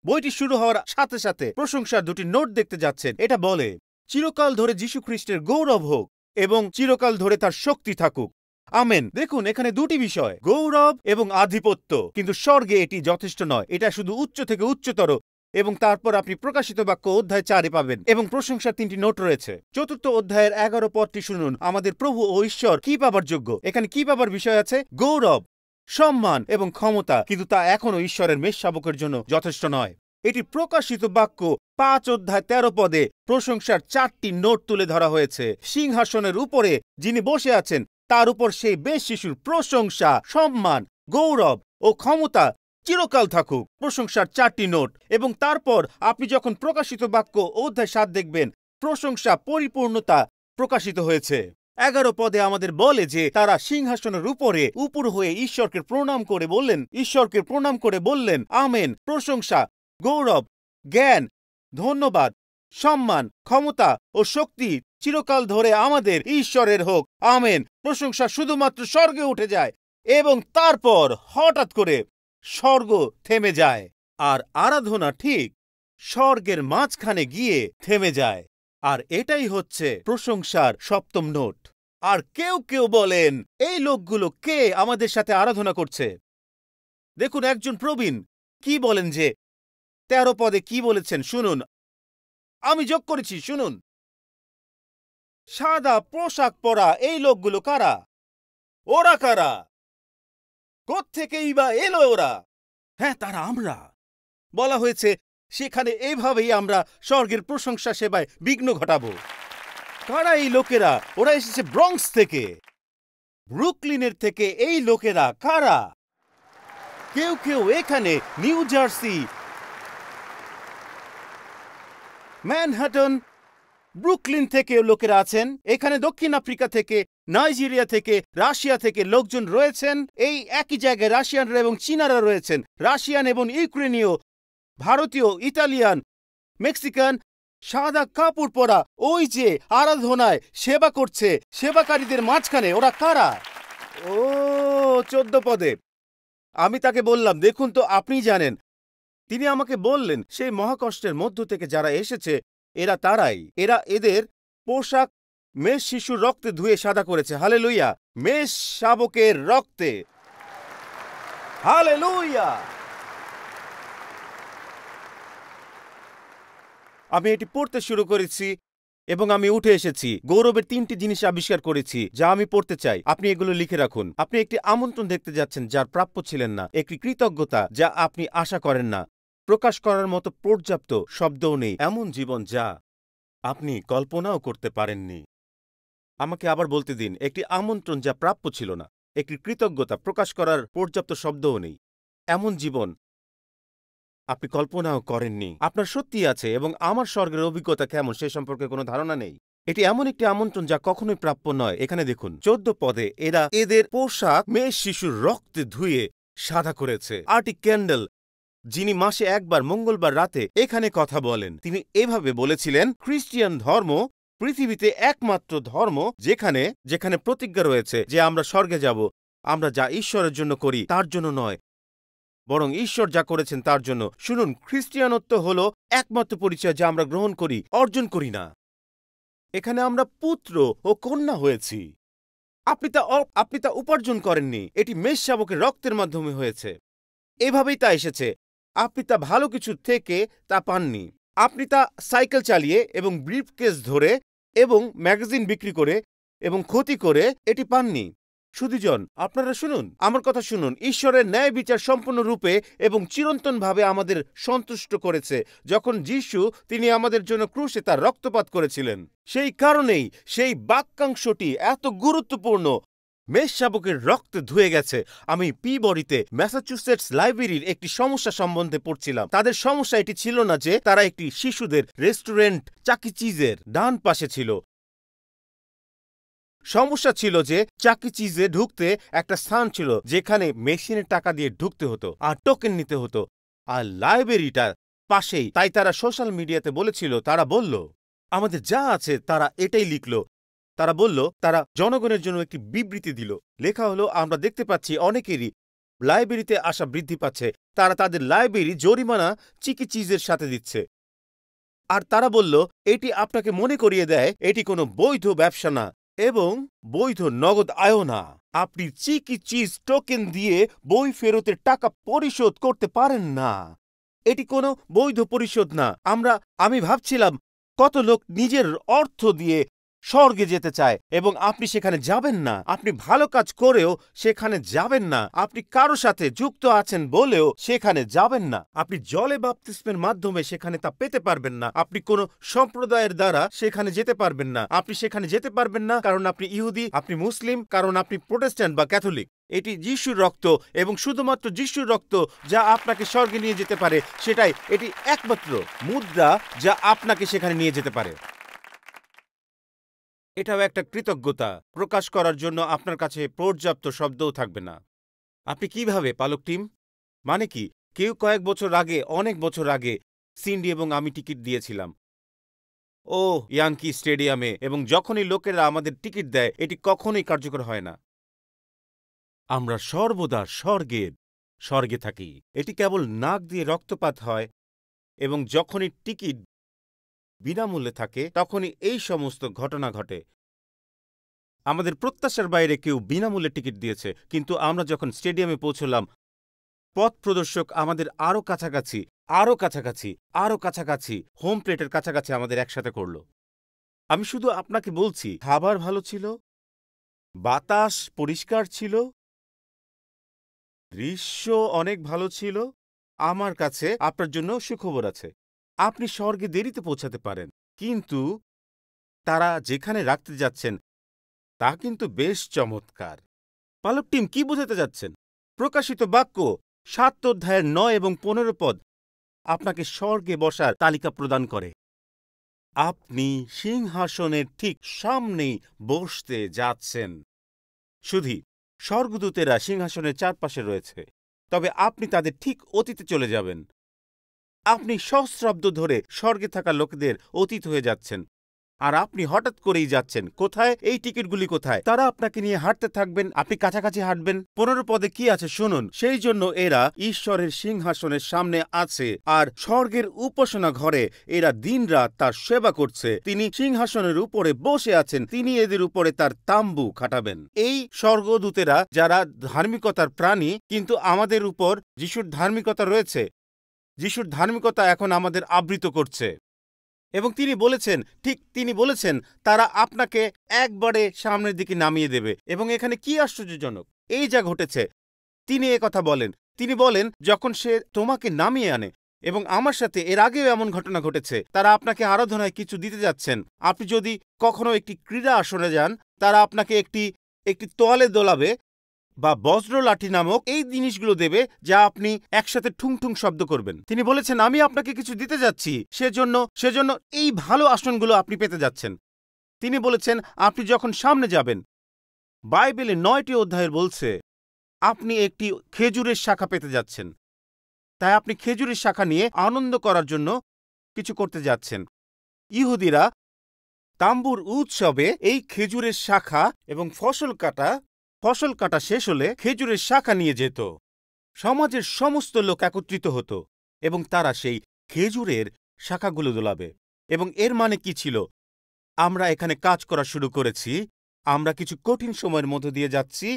বইটি শুরু হওয়ার সাথে সাথে প্রশংসার 2টি নোট দেখতে যাচ্ছেন। এটা বলে, চিরকাল ধরে যীশু খ্রিস্টের গৌরব হোক এবং চিরকাল ধরে তার শক্তি থাকুক। আমেন। দেখুন, এখানে 2টি বিষয়, গৌরব এবং আধিপত্য। কিন্তু স্বর্গে এটি যথেষ্ট নয়, এটা শুধু উচ্চ থেকে উচ্চতর। এবং তারপর আপনি প্রকাশিত বাক্য অধ্যায় 4-এ পাবেন এবং প্রশংসার 3টি নোট রয়েছে। 4র্থ অধ্যায়ের 11 পদটি শুনুন, আমাদের প্রভু ও ঈশ্বর কি পাবার যোগ্য। এখানে কি পাবার বিষয় আছে? গৌরব, সম্মান এবং ক্ষমতা। কিন্তু তা এখনো ঈশ্বরের মেষ শাবকের জন্য যথেষ্ট নয়। এটি প্রকাশিত বাক্য 5 অধ্যায় 13 পদে প্রশংসার 4টি নোট তুলে ধরা হয়েছে। সিংহাসনের উপরে যিনি বসে আছেন তার উপর সেই মেষ শিশুর প্রশংসা, সম্মান, গৌরব ও ক্ষমতা চিরকাল থাকুক। প্রশংসার 4টি নোট। এবং তারপর আপনি যখন প্রকাশিত বাক্য অধ্যায় 7 দেখবেন, প্রশংসা পরিপূর্ণতা প্রকাশিত হয়েছে। 11 পদে আমাদের বলে যে তারা সিংহাসনের উপরে উপর হয়ে ঈশ্বরকে প্রণাম করে বললেন, আমেন, প্রশংসা, গৌরব, জ্ঞান, ধন্যবাদ, সম্মান, ক্ষমতা ও শক্তি চিরকাল ধরে আমাদের ঈশ্বরের হোক। আমেন। প্রশংসা শুধুমাত্র স্বর্গে উঠে যায় এবং তারপর হঠাৎ করে স্বর্গ থেমে যায়। আর আরাধনা ঠিক স্বর্গের মাঝখানে গিয়ে থেমে যায়। আর এটাই হচ্ছে প্রশংসার সপ্তম নোট। আর কেউ কেউ বলেন, এই লোকগুলো কে আমাদের সাথে আরাধনা করছে? দেখুন, একজন প্রবীণ কি বলেন যে 13 পদে কি বলেছেন শুনুন, আমি যোগ করেছি, শুনুন। সাদা পোশাক পরা এই লোকগুলো কারা? ওরা কারা? কোত্থেকেই বা এলো ওরা? হ্যাঁ, তারা আমরা। বলা হয়েছে সেখানে এইভাবেই আমরা স্বর্গের প্রশংসা সেবায় বিঘ্ন ঘটাবো। কারা এই লোকেরা? ওরা এসেছে ব্রঙ্কস থেকে, ব্রুকলিনের থেকে। এই লোকেরা কারা? কেউ কেউ এখানে নিউ জার্সি, ম্যানহাটন, ব্রুকলিন থেকে লোকেরা আছেন। এখানে দক্ষিণ আফ্রিকা থেকে, নাইজেরিয়া থেকে, রাশিয়া থেকে লোকজন রয়েছেন। এই একই জায়গায় রাশিয়ানরা এবং চীনারা রয়েছেন। রাশিয়ান এবং ইউক্রেনীয়, ভারতীয়, ইতালিয়ান, মেক্সিকান, সাদা কাপড় পরা ওই যে আরাধনায় সেবা করছে সেবাকারীদের মাঝখানে। ওরা কারা? ও 14 পদে আমি তাকে বললাম, দেখুন তো, আপনি জানেন। তিনি আমাকে বললেন, সেই মহাকষ্টের মধ্য থেকে যারা এসেছে এরা তারাই। এরা এদের পোশাক মেষ শিশুর রক্তে ধুয়ে সাদা করেছে। হালেলুয়া! মেষ শাবকের রক্তে। হালেলুয়া! আমি এটি পড়তে শুরু করেছি এবং আমি উঠে এসেছি। গৌরবের 3টি জিনিস আবিষ্কার করেছি যা আমি পড়তে চাই। আপনি এগুলো লিখে রাখুন। আপনি একটি আমন্ত্রণ দেখতে যাচ্ছেন যার প্রাপ্য ছিলেন না, একটি কৃতজ্ঞতা যা আপনি আশা করেন না, প্রকাশ করার মতো পর্যাপ্ত শব্দও নেই, এমন জীবন যা আপনি কল্পনাও করতে পারেননি। আমাকে আবার বলতে দিন, একটি আমন্ত্রণ যা প্রাপ্য ছিল না, একটি কৃতজ্ঞতা প্রকাশ করার পর্যাপ্ত শব্দও নেই, এমন জীবন আপনি কল্পনাও করেননি। আপনার সত্যি আছে এবং আমার স্বর্গের অভিজ্ঞতা কেমন সে সম্পর্কে কোনো ধারণা নেই। এটি এমন একটি আমন্ত্রণ যা কখনোই প্রাপ্য নয়। এখানে দেখুন 14 পদে, এরা এদের পোশাক মেষ শিশুর রক্তে ধুয়ে সাদা করেছে। আর্টি ক্যান্ডেল, যিনি মাসে একবার মঙ্গলবার রাতে এখানে কথা বলেন, তিনি এভাবে বলেছিলেন, খ্রিস্টিয়ান ধর্ম পৃথিবীতে একমাত্র ধর্ম যেখানে যেখানে প্রতিজ্ঞা রয়েছে যে আমরা স্বর্গে যাব। আমরা যা ঈশ্বরের জন্য করি তার জন্য নয়, বরং ঈশ্বর যা করেছেন তার জন্য। শুনুন, খ্রিস্টিয়ানত্ব হল একমাত্র পরিচয় যা আমরা গ্রহণ করি, অর্জন করি না। এখানে আমরা পুত্র ও কন্যা হয়েছি। আপনি তা উপার্জন করেননি, এটি মেষ শাবকের রক্তের মাধ্যমে হয়েছে। এভাবেই তা এসেছে। আপনি তা ভালো কিছু থেকে তা পাননি। আপনি তা সাইকেল চালিয়ে এবং ব্রিফকেস ধরে এবং ম্যাগাজিন বিক্রি করে এবং ক্ষতি করে এটি পাননি। সুধীজন, আপনারা শুনুন, আমার কথা শুনুন। ঈশ্বরের ন্যায় বিচার সম্পূর্ণরূপে এবং চিরন্তনভাবে আমাদের সন্তুষ্ট করেছে যখন যিশু তিনি আমাদের জন্য ক্রুশে তার রক্তপাত করেছিলেন। সেই কারণেই সেই বাক্যাংশটি এত গুরুত্বপূর্ণ। মেষ শাবকের রক্তে ধুয়ে গেছে। আমি পিবরিতে ম্যাসাচুসেটস লাইব্রেরির একটি সমস্যা সম্বন্ধে পড়ছিলাম। তাদের সমস্যা এটি ছিল না যে তারা একটি শিশুদের রেস্টুরেন্ট চাকি চিজের ডান পাশে ছিল। সমস্যা ছিল যে চাকি চিজে ঢুকতে একটা স্থান ছিল যেখানে মেশিনের টাকা দিয়ে ঢুকতে হতো আর টোকেন নিতে হতো, আর লাইব্রেরিটা পাশেই। তাই তারা সোশ্যাল মিডিয়াতে বলেছিল, তারা বলল আমাদের যা আছে তারা এটাই লিখল। তারা বলল তারা জনগণের জন্য একটি বিবৃতি দিল। লেখা হলো, আমরা দেখতে পাচ্ছি অনেকেরই লাইব্রেরিতে আসা বৃদ্ধি পাচ্ছে। তারা তাদের লাইব্রেরি জরিমানা চিকি চিজের সাথে দিচ্ছে। আর তারা বলল এটি আপনাকে মনে করিয়ে দেয় এটি কোনো বৈধ ব্যবসা না এবং বৈধ নগদ আয়ও না। আপনি চিকি চিজ টোকেন দিয়ে বই ফেরতের টাকা পরিশোধ করতে পারেন না। এটি কোনো বৈধ পরিশোধ না। আমি ভাবছিলাম কত লোক নিজের অর্থ দিয়ে স্বর্গে যেতে চায় এবং আপনি সেখানে যাবেন না। আপনি ভালো কাজ করেও সেখানে যাবেন না। আপনি কারো সাথে যুক্ত আছেন বলেও সেখানে যাবেন না। আপনি জলে বাপ্তিস্মের মাধ্যমে সেখানে তা পেতে পারবেন না। আপনি কোনো সম্প্রদায়ের দ্বারা সেখানে যেতে পারবেন না। আপনি সেখানে যেতে পারবেন না কারণ আপনি ইহুদি, আপনি মুসলিম, কারণ আপনি প্রোটেস্ট্যান্ট বা ক্যাথলিক। এটি যিশুর রক্ত এবং শুধুমাত্র যিশুর রক্ত যা আপনাকে স্বর্গে নিয়ে যেতে পারে। সেটাই এটি একমাত্র মুদ্রা যা আপনাকে সেখানে নিয়ে যেতে পারে। এটাও একটা কৃতজ্ঞতা প্রকাশ করার জন্য আপনার কাছে পর্যাপ্ত শব্দও থাকবে না। আপনি কিভাবে, পালক টিম? মানে কি, কেউ কয়েক বছর আগে, অনেক বছর আগে সিন্ডি এবং আমি টিকিট দিয়েছিলাম ও ইয়াঙ্কি স্টেডিয়ামে, এবং যখনই লোকেরা আমাদের টিকিট দেয় এটি কখনোই কার্যকর হয় না। আমরা সর্বদা স্বর্গের স্বর্গে থাকি। এটি কেবল নাক দিয়ে রক্তপাত হয়, এবং যখনই টিকিট বিনামূল্যে থাকে তখনই এই সমস্ত ঘটনা ঘটে। আমাদের প্রত্যাশার বাইরে কেউ বিনামূল্যে টিকিট দিয়েছে, কিন্তু আমরা যখন স্টেডিয়ামে পৌঁছলাম, পথ প্রদর্শক আমাদের আরও কাছাকাছি, আরও কাছাকাছি, আরও কাছাকাছি, হোম প্লেটের কাছাকাছি আমাদের একসাথে করল। আমি শুধু আপনাকে বলছি, খাবার ভালো ছিল, বাতাস পরিষ্কার ছিল, দৃশ্য অনেক ভালো ছিল। আমার কাছে আপনার জন্য সুখবর আছে, আপনি স্বর্গে দেরিতে পৌঁছাতে পারেন, কিন্তু তারা যেখানে রাখতে যাচ্ছেন তা কিন্তু বেশ চমৎকার। পালক টিম, কি বোঝাতে যাচ্ছেন? প্রকাশিত বাক্য ৭ অধ্যায়ের ৯ এবং ১৫ পদ আপনাকে স্বর্গে বসার তালিকা প্রদান করে। আপনি সিংহাসনের ঠিক সামনেই বসতে যাচ্ছেন। শুধু স্বর্গদূতেরা সিংহাসনের চারপাশে রয়েছে, তবে আপনি তাদের ঠিক অতীতে চলে যাবেন। আপনি সহস্রাব্দ ধরে স্বর্গে থাকা লোকদের অতীত হয়ে যাচ্ছেন, আর আপনি হঠাৎ করেই যাচ্ছেন কোথায়? এই টিকিটগুলি কোথায়? তারা আপনাকে নিয়ে হাঁটতে থাকবেন, আপনি কাছাকাছি হাঁটবেন। ১৫ পদে কি আছে শুনুন। সেই জন্য এরা ঈশ্বরের সিংহাসনের সামনে আছে, আর স্বর্গের উপাসনা ঘরে এরা দিনরাত তার সেবা করছে। তিনি সিংহাসনের উপরে বসে আছেন, তিনি এদের উপরে তার তাম্বু খাটাবেন। এই স্বর্গদূতেরা যারা ধার্মিকতার প্রাণী, কিন্তু আমাদের উপর যিশুর ধার্মিকতা রয়েছে। যিশুর ধার্মিকতা এখন আমাদের আবৃত করছে, এবং তিনি বলেছেন তারা আপনাকে একবারে সামনের দিকে নামিয়ে দেবে। এবং এখানে কি আশ্চর্যজনক, এই যা ঘটেছে, তিনি কথা বলেন। তিনি বলেন যখন সে তোমাকে নামিয়ে আনে, এবং আমার সাথে এর আগেও এমন ঘটনা ঘটেছে, তারা আপনাকে আরাধনায় কিছু দিতে যাচ্ছেন। আপনি যদি কখনো একটি ক্রীড়া আসনে যান, তারা আপনাকে একটি তোয়ালে দোলাবে বা বজ্র লাঠি নামক এই জিনিসগুলো দেবে, যা আপনি একসাথে ঠুং ঠুং শব্দ করবেন। তিনি বলেছেন আমি আপনাকে কিছু দিতে যাচ্ছি, সেজন্য এই ভালো আসনগুলো আপনি পেতে যাচ্ছেন। তিনি বলেছেন আপনি যখন সামনে যাবেন, বাইবেলে ৯টি অধ্যায়ের বলছে আপনি একটি খেজুরের শাখা পেতে যাচ্ছেন। তাই আপনি খেজুরের শাখা নিয়ে আনন্দ করার জন্য কিছু করতে যাচ্ছেন। ইহুদিরা তাম্বুর উৎসবে এই খেজুরের শাখা এবং ফসল কাটা শেষ হলে খেজুরের শাখা নিয়ে যেত। সমাজের সমস্ত লোক একত্রিত হতো এবং তারা সেই খেজুরের শাখাগুলো দোলাবে। এবং এর মানে কি ছিল? আমরা এখানে কাজ করা শুরু করেছি, আমরা কিছু কঠিন সময়ের মধ্য দিয়ে যাচ্ছি,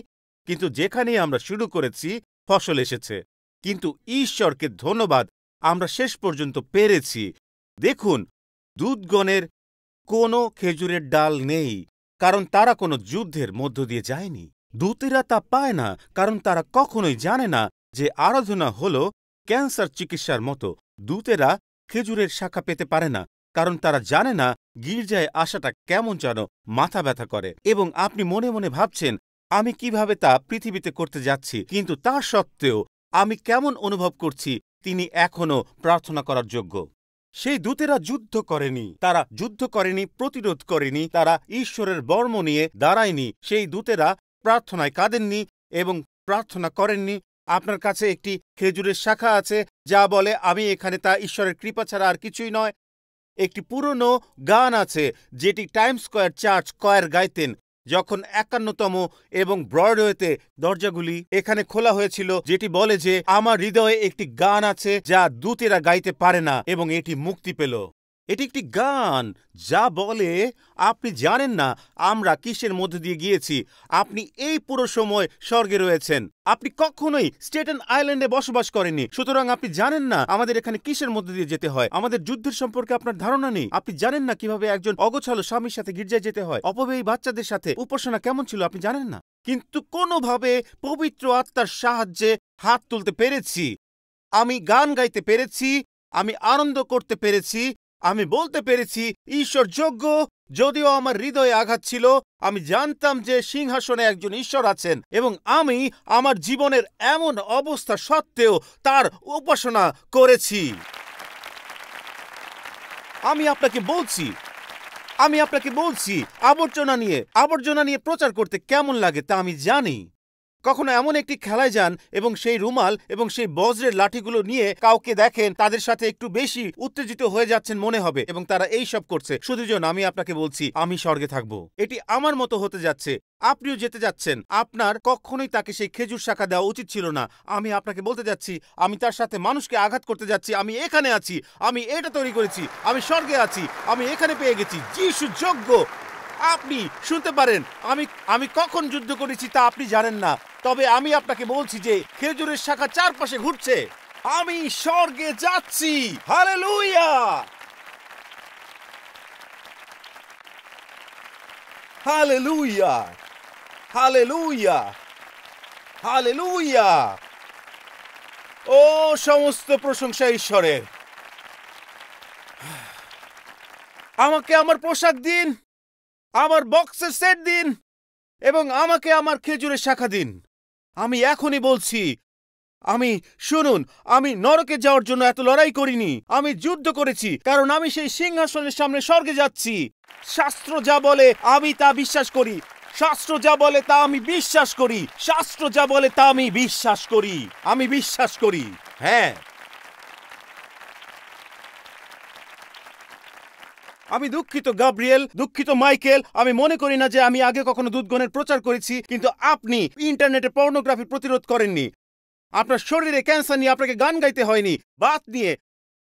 কিন্তু যেখানেই আমরা শুরু করেছি ফসল এসেছে। কিন্তু ঈশ্বরকে ধন্যবাদ, আমরা শেষ পর্যন্ত পেরেছি। দেখুন, দূতগণের কোনো খেজুরের ডাল নেই, কারণ তারা কোনো যুদ্ধের মধ্য দিয়ে যায়নি। দূতেরা তা পায় না, কারণ তারা কখনোই জানে না যে আরাধনা হল ক্যান্সার চিকিৎসার মতো। দূতেরা খেজুরের শাখা পেতে পারে না, কারণ তারা জানে না গির্জায় আসাটা কেমন যেন মাথা ব্যথা করে। এবং আপনি মনে মনে ভাবছেন আমি কিভাবে তা পৃথিবীতে করতে যাচ্ছি, কিন্তু তা সত্ত্বেও আমি কেমন অনুভব করছি তিনি এখনো প্রার্থনা করার যোগ্য। সেই দূতেরা যুদ্ধ করেনি, প্রতিরোধ করেনি, তারা ঈশ্বরের বর্ম নিয়ে দাঁড়ায়নি। সেই দূতেরা প্রার্থনায় কাঁদেননি এবং প্রার্থনা করেননি। আপনার কাছে একটি খেজুরের শাখা আছে যা বলে আমি এখানে, তা ঈশ্বরের কৃপা ছাড়া আর কিছুই নয়। একটি পুরনো গান আছে যেটি টাইম স্কোয়ার চার্চ কয়ার গাইতেন যখন ৫১তম এবং ব্রডওয়েতে দরজাগুলি এখানে খোলা হয়েছিল, যেটি বলে যে আমার হৃদয়ে একটি গান আছে যা দূতেরা গাইতে পারে না, এবং এটি মুক্তি পেল। এটি একটি গান যা বলে আপনি জানেন না আমরা কিসের মধ্যে দিয়ে গিয়েছি। আপনি এই পুরো সময় স্বর্গে রয়েছেন, আপনি কখনোই স্টেটেন আইল্যান্ডে বসবাস করেননি, সুতরাং আপনি জানেন না আমাদের এখানে কিসের মধ্যে দিয়ে যেতে হয়। আমাদের যুদ্ধের সম্পর্কে আপনার ধারণা নেই। আপনি জানেন না কিভাবে একজন অগোছালো স্বামীর সাথে গির্জায় যেতে হয়, অপব্যয়ী বাচ্চাদের সাথে উপাসনা কেমন ছিল আপনি জানেন না। কিন্তু কোনোভাবে পবিত্র আত্মার সাহায্যে হাত তুলতে পেরেছি, আমি গান গাইতে পেরেছি, আমি আনন্দ করতে পেরেছি, আমি বলতে পেরেছি ঈশ্বর যোগ্য। যদিও আমার হৃদয়ে আঘাত ছিল, আমি জানতাম যে সিংহাসনে একজন ঈশ্বর আছেন, এবং আমি আমার জীবনের এমন অবস্থা সত্ত্বেও তার উপাসনা করেছি। আমি আপনাকে বলছি আবর্জনা নিয়ে প্রচার করতে কেমন লাগে তা আমি জানি। কখনো এমন একটি খেলায় যান এবং সেই রুমাল এবং সেই বজ্রের লাঠিগুলো নিয়ে কাউকে দেখেন তাদের সাথে একটু বেশি উত্তেজিত হয়ে যাচ্ছেন মনে হবে এবং তারা এই সব করছে। শুধুজন আমি আপনাকে বলছি, আমি স্বর্গে থাকবো। এটি আমার মতো হতে যাচ্ছে, আপনিও যেতে যাচ্ছেন। আপনার কখনোই তাকে সেই খেজুর শাখা দেওয়া উচিত ছিল না। আমি আপনাকে বলতে যাচ্ছি, আমি তার সাথে মানুষকে আঘাত করতে যাচ্ছি। আমি এখানে আছি, আমি এটা তৈরি করেছি, আমি স্বর্গে আছি, আমি এখানে পেয়ে গেছি। যিশু যোগ্য। আপনি শুনতে পারেন, আমি কখন যুদ্ধ করেছি তা আপনি জানেন না, তবে আমি আপনাকে বলছি যে খেজুরের শাখা চারপাশে ঘুরছে। আমি স্বর্গে যাচ্ছি। Hallelujah, hallelujah, hallelujah, hallelujah. ও সমস্ত প্রশংসা ঈশ্বরের। আমাকে আমার পোশাক দিন, আমার বক্সের সেট দিন এবং আমাকে আমার খেজুরের শাখা দিন। আমি এখনই বলছি, শুনুন, আমি নরকে যাওয়ার জন্য এত লড়াই করিনি। আমি যুদ্ধ করেছি, কারণ আমি সেই সিংহাসনের সামনে স্বর্গে যাচ্ছি। শাস্ত্র যা বলে আমি তা বিশ্বাস করি। শাস্ত্র যা বলে তা আমি বিশ্বাস করি। শাস্ত্র যা বলে তা আমি বিশ্বাস করি। আমি বিশ্বাস করি। হ্যাঁ, আমি দুঃখিত গাব্রিয়েল, দুঃখিত মাইকেল। আমি মনে করি না যে আমি আগে কখনো দূতগণের প্রচার করেছি, কিন্তু আপনি ইন্টারনেটে পর্নোগ্রাফি প্রতিরোধ করেননি। আপনার শরীরে ক্যান্সার নিয়ে আপনাকে গান গাইতে হয়নি। বাত নিয়ে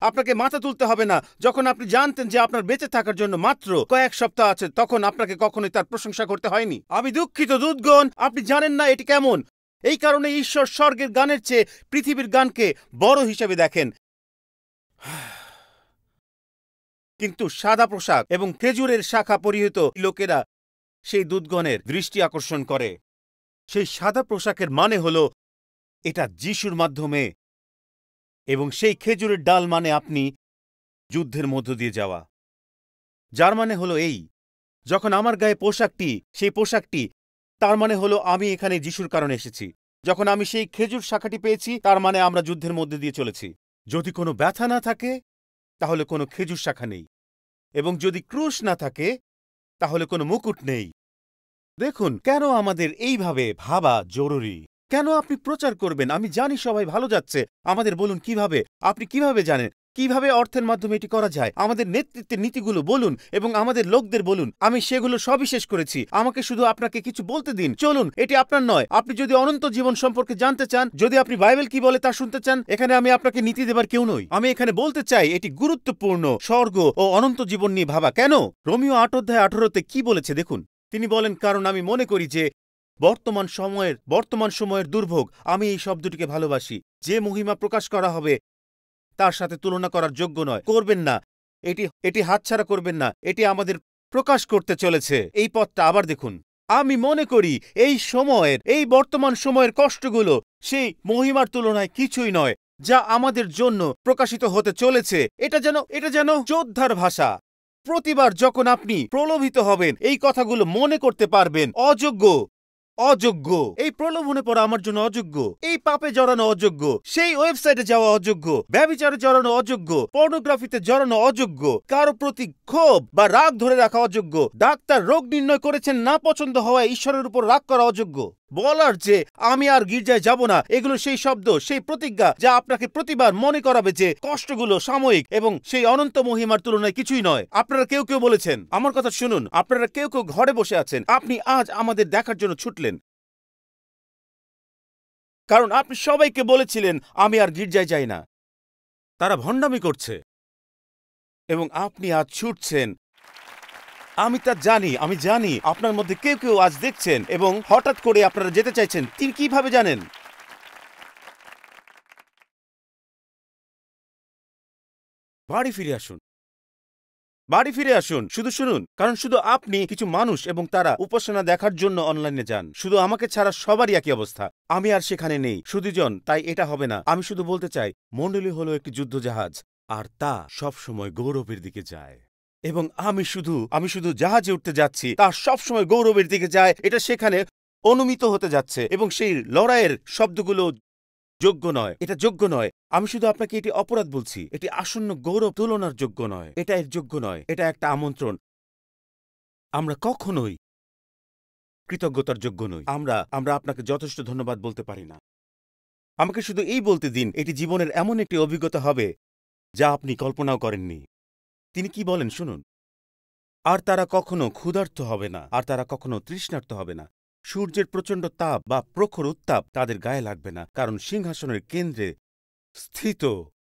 আপনাকে মাথা তুলতে হবে না। যখন আপনি জানতেন যে আপনার বেঁচে থাকার জন্য মাত্র কয়েক সপ্তাহ আছে, তখন আপনাকে কখনোই তার প্রশংসা করতে হয়নি। আমি দুঃখিত দূতগণ, আপনি জানেন না এটি কেমন। এই কারণে ঈশ্বর স্বর্গের গানের চেয়ে পৃথিবীর গানকে বড় হিসেবে দেখেন। কিন্তু সাদা পোশাক এবং খেজুরের শাখা পরিহিত লোকেরা সেই দূতগণের দৃষ্টি আকর্ষণ করে। সেই সাদা পোশাকের মানে হল এটা যিশুর মাধ্যমে, এবং সেই খেজুরের ডাল মানে আপনি যুদ্ধের মধ্য দিয়ে যাওয়া। যার মানে হলো এই, যখন আমার গায়ে পোশাকটি, সেই পোশাকটি, তার মানে হলো আমি এখানে যিশুর কারণে এসেছি। যখন আমি সেই খেজুর শাখাটি পেয়েছি, তার মানে আমরা যুদ্ধের মধ্যে দিয়ে চলেছি। যদি কোনো ব্যথা না থাকে, তাহলে কোনো খেজুর শাখা নেই, এবং যদি ক্রুশ না থাকে, তাহলে কোনো মুকুট নেই। দেখুন, কেন আমাদের এইভাবে ভাবা জরুরি। কেন আপনি প্রচার করবেন? আমি জানি সবাই ভালো যাচ্ছে। আমাদের বলুন কিভাবে। আপনি কিভাবে জানেন? কিভাবে অর্থের মাধ্যমে এটি করা যায়? আমাদের নেতৃত্বের নীতিগুলো বলুন এবং আমাদের লোকদের বলুন। আমি সেগুলো সবই শেষ করেছি। আমাকে শুধু আপনাকে কিছু বলতে দিন। চলুন, এটি আপনার নয়। আপনি যদি অনন্ত জীবন সম্পর্কে জানতে চান, যদি আপনি বাইবেল কি বলে তা শুনতে চান, এখানে আমি আপনাকে নীতি দেবার কেউ নই। আমি এখানে বলতে চাই এটি গুরুত্বপূর্ণ, স্বর্গ ও অনন্ত জীবন নিয়ে ভাবা। কেন? রোমিও 8:18 কি বলেছে দেখুন। তিনি বলেন, কারণ আমি মনে করি যে বর্তমান সময়ের দুর্ভোগ, আমি এই শব্দটিকে ভালোবাসি, যে মহিমা প্রকাশ করা হবে তার সাথে তুলনা করার যোগ্য নয়। করবেন না, এটি হাতছাড়া করবেন না। এটি আমাদের প্রকাশ করতে চলেছে। এই পথটা আবার দেখুন। আমি মনে করি এই বর্তমান সময়ের কষ্টগুলো সেই মহিমার তুলনায় কিছুই নয়, যা আমাদের জন্য প্রকাশিত হতে চলেছে। এটা যেন যোদ্ধার ভাষা। প্রতিবার যখন আপনি প্রলোভিত হবেন, এই কথাগুলো মনে করতে পারবেন। অযোগ্য, এই প্রলোভনে পড়া আমার জন্য অযোগ্য, এই পাপে জড়ানো অযোগ্য, সেই ওয়েবসাইটে যাওয়া অযোগ্য, ব্যভিচারে জড়ানো অযোগ্য, পর্নোগ্রাফিতে জড়ানো অযোগ্য, কারো প্রতি ক্ষোভ বা রাগ ধরে রাখা অযোগ্য, ডাক্তার রোগ নির্ণয় করেছেন না পছন্দ হওয়ায় ঈশ্বরের উপর রাগ করা অযোগ্য, বলার যে আমি আর গির্জায় যাব না। এগুলো সেই শব্দ, সেই প্রতিজ্ঞা যা আপনাকে প্রতিবার মনে করাবে যে কষ্টগুলো সাময়িক এবং সেই অনন্ত মহিমার তুলনায় কিছুই নয়। আপনারা কেউ কেউ বলেছেন, আমার কথা শুনুন, আপনারা কেউ কেউ ঘরে বসে আছেন। আপনি আজ আমাদের দেখার জন্য ছুটলেন, কারণ আপনি সবাইকে বলেছিলেন আমি আর গির্জায় যাই না। তারা ভণ্ডামি করছে, এবং আপনি আজ ছুটছেন। আমি জানি আপনার মধ্যে কেউ কেউ আজ দেখছেন এবং হঠাৎ করে আপনারা যেতে চাইছেন। তিনি কিভাবে জানেন? বাড়ি ফিরে আসুন। শুধু শুনুন, কারণ শুধু আপনি, কিছু মানুষ এবং তারা উপাসনা দেখার জন্য অনলাইনে যান। শুধু আমাকে ছাড়া সবারই একই অবস্থা। আমি আর সেখানে নেই শুধুজন, তাই এটা হবে না। আমি শুধু বলতে চাই, মণ্ডলী হলো একটি যুদ্ধজাহাজ, আর তা সবসময় গৌরবের দিকে যায়। এবং আমি শুধু জাহাজে উঠতে যাচ্ছি, তা সবসময় গৌরবের দিকে যায়। এটা সেখানে অনুমিত হতে যাচ্ছে, এবং সেই লড়াইয়ের শব্দগুলো এটা যোগ্য নয়। আমি শুধু আপনাকে এটি অপরাধ বলছি। এটি আসন্ন গৌরব তুলনার যোগ্য নয়। এটা এর যোগ্য নয়। এটা একটা আমন্ত্রণ। আমরা কখনোই কৃতজ্ঞতার যোগ্য নই। আমরা আপনাকে যথেষ্ট ধন্যবাদ বলতে পারি না। আমাকে শুধু এই বলতে দিন, এটি জীবনের এমন একটি অভিজ্ঞতা হবে যা আপনি কল্পনাও করেননি। তিনি কি বলেন শুনুন। আর তারা কখনো ক্ষুধার্ত হবে না, আর তারা কখনো তৃষ্ণার্ত হবে না। সূর্যের প্রচণ্ড তাপ বা প্রখর উত্তাপ তাদের গায়ে লাগবে না, কারণ সিংহাসনের কেন্দ্রে স্থিত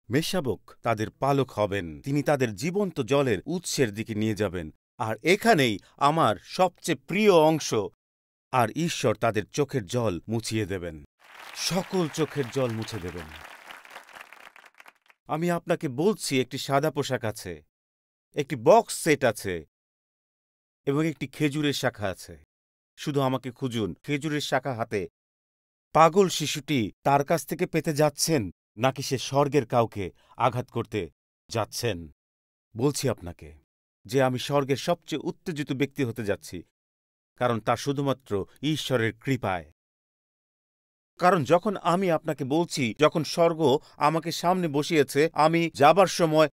মেষশাবক তাদের পালক হবেন। তিনি তাদের জীবন্ত জলের উৎসের দিকে নিয়ে যাবেন। আর এখানেই আমার সবচেয়ে প্রিয় অংশ, আর ঈশ্বর তাদের চোখের জল মুছিয়ে দেবেন, সকল চোখের জল মুছে দেবেন। আমি আপনাকে বলছি, একটি সাদা পোশাক আছে, একটি বক্স সেট আছে এবং একটি খেজুরের শাখা আছে। শুধু আমাকে খুঁজুন, খেজুরের শাখা হাতে পাগল শিশুটি তার কাছ থেকে পেতে যাচ্ছেন, নাকি সে স্বর্গের কাউকে আঘাত করতে যাচ্ছেন। বলছি আপনাকে যে আমি স্বর্গের সবচেয়ে উত্তেজিত ব্যক্তি হতে যাচ্ছি, কারণ তা শুধুমাত্র ঈশ্বরের কৃপায়। কারণ যখন আমি আপনাকে বলছি, যখন স্বর্গ আমাকে সামনে বসিয়েছে, আমি যাবার সময়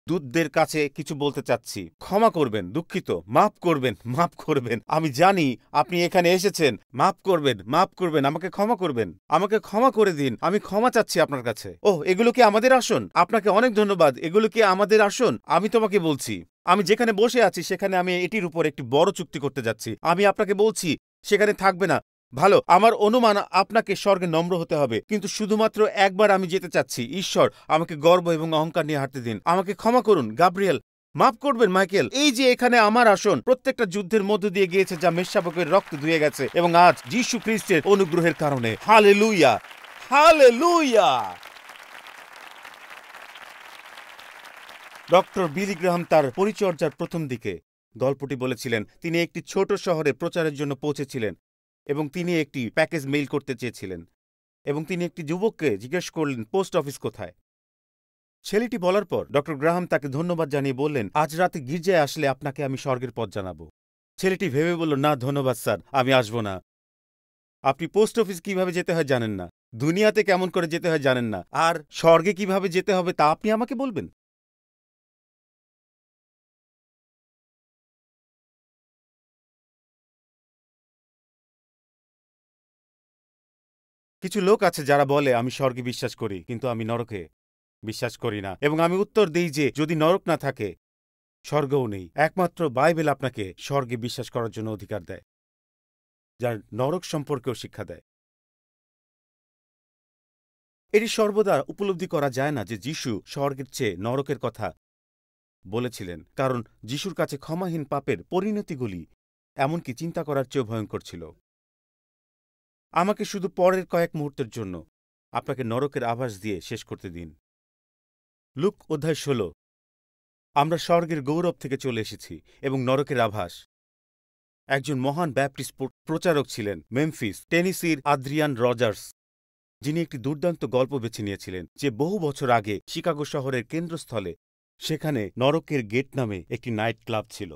দূতদের কাছে কিছু বলতে চাচ্ছি। ক্ষমা করবেন, দুঃখিত, মাফ করবেন, মাফ করবেন। আমি জানি আপনি এখানে এসেছেন। মাফ করবেন, মাফ করবেন, আমাকে ক্ষমা করবেন, আমাকে ক্ষমা করে দিন। আমি ক্ষমা চাচ্ছি আপনার কাছে। ওহ, এগুলো কি আমাদের আসন? আপনাকে অনেক ধন্যবাদ। এগুলো কি আমাদের আসন? আমি তোমাকে বলছি, আমি যেখানে বসে আছি সেখানে আমি এটির উপর একটি বড় চুক্তি করতে যাচ্ছি। আমি আপনাকে বলছি সেখানে থাকবে না। ভালো, আমার অনুমান আপনাকে স্বর্গে নম্র হতে হবে, কিন্তু শুধুমাত্র একবার আমি যেতে চাচ্ছি। ঈশ্বর, আমাকে গর্ব এবং অহংকার নিয়ে হাঁটতে দিন। আমাকে ক্ষমা করুন গাব্রিয়েল, মাফ করবেন মাইকেল। এই যে এখানে আমার আসন প্রত্যেকটা যুদ্ধের মধ্য দিয়ে গিয়েছে, যা মেষশাবকের রক্ত ধুয়ে গেছে, এবং আজ যীশু খ্রিস্টের অনুগ্রহের কারণে। Hallelujah, hallelujah. ডক্টর বিলি গ্রাহাম তার পরিচর্যার প্রথম দিকে গল্পটি বলেছিলেন। তিনি একটি ছোট শহরে প্রচারের জন্য পৌঁছেছিলেন এবং তিনি একটি প্যাকেজ মেইল করতে চেয়েছিলেন, এবং তিনি একটি যুবককে জিজ্ঞেস করলেন পোস্ট অফিস কোথায়। ছেলেটি বলার পর ডক্টর গ্রাহাম তাকে ধন্যবাদ জানিয়ে বললেন, আজ রাতে গির্জায় আসলে আপনাকে আমি স্বর্গের পথ জানাবো। ছেলেটি ভেবে বলল, না ধন্যবাদ স্যার, আমি আসব না। আপনি পোস্ট অফিস কিভাবে যেতে হয় জানেন না, দুনিয়াতে কেমন করে যেতে হয় জানেন না, আর স্বর্গে কিভাবে যেতে হবে তা আপনি আমাকে বলবেন? কিছু লোক আছে যারা বলে, আমি স্বর্গে বিশ্বাস করি, কিন্তু আমি নরকে বিশ্বাস করি না। এবং আমি উত্তর দিই যে যদি নরক না থাকে, স্বর্গও নেই। একমাত্র বাইবেল আপনাকে স্বর্গে বিশ্বাস করার জন্য অধিকার দেয়, যার নরক সম্পর্কেও শিক্ষা দেয়। এটি সর্বদা উপলব্ধি করা যায় না যে যীশু স্বর্গের চেয়ে নরকের কথা বলেছিলেন, কারণ যীশুর কাছে ক্ষমাহীন পাপের পরিণতিগুলি এমনকি চিন্তা করার চেয়েও ভয়ঙ্কর ছিল। আমাকে শুধু পরের কয়েক মুহূর্তের জন্য আপনাকে নরকের আভাস দিয়ে শেষ করতে দিন। লুক অধ্যায় 16। আমরা স্বর্গের গৌরব থেকে চলে এসেছি এবং নরকের আভাস। একজন মহান ব্যাপটিস্ট প্রচারক ছিলেন মেমফিস, টেনেসির আদ্রিয়ান রজার্স, যিনি একটি দুর্দান্ত গল্প বেছে নিয়েছিলেন যে বহু বছর আগে শিকাগো শহরের কেন্দ্রস্থলে সেখানে নরকের গেট নামে একটি নাইট ক্লাব ছিল।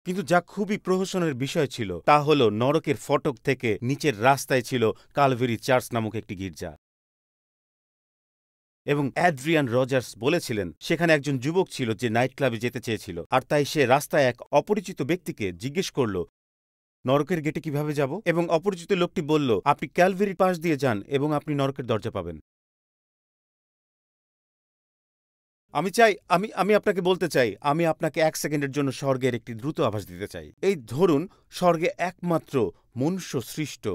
কিন্তু যা খুবই প্রহসনের বিষয় ছিল তা হল নরকের ফটক থেকে নিচের রাস্তায় ছিল কালভেরি চার্চ নামক একটি গির্জা। এবং অ্যাড্রিয়ান রজার্স বলেছিলেন সেখানে একজন যুবক ছিল যে নাইট ক্লাবে যেতে চেয়েছিল, আর তাই সে রাস্তায় এক অপরিচিত ব্যক্তিকে জিজ্ঞেস করল, নরকের গেটে কিভাবে যাব? এবং অপরিচিত লোকটি বলল, আপনি ক্যালভেরির পাশ দিয়ে যান এবং আপনি নরকের দরজা পাবেন। আমি আপনাকে বলতে চাই, আমি আপনাকে 1 সেকেন্ডের জন্য স্বর্গের একটি দ্রুত আভাস দিতে চাই। এই ধরুন, স্বর্গে একমাত্র মনুষ্য সৃষ্ট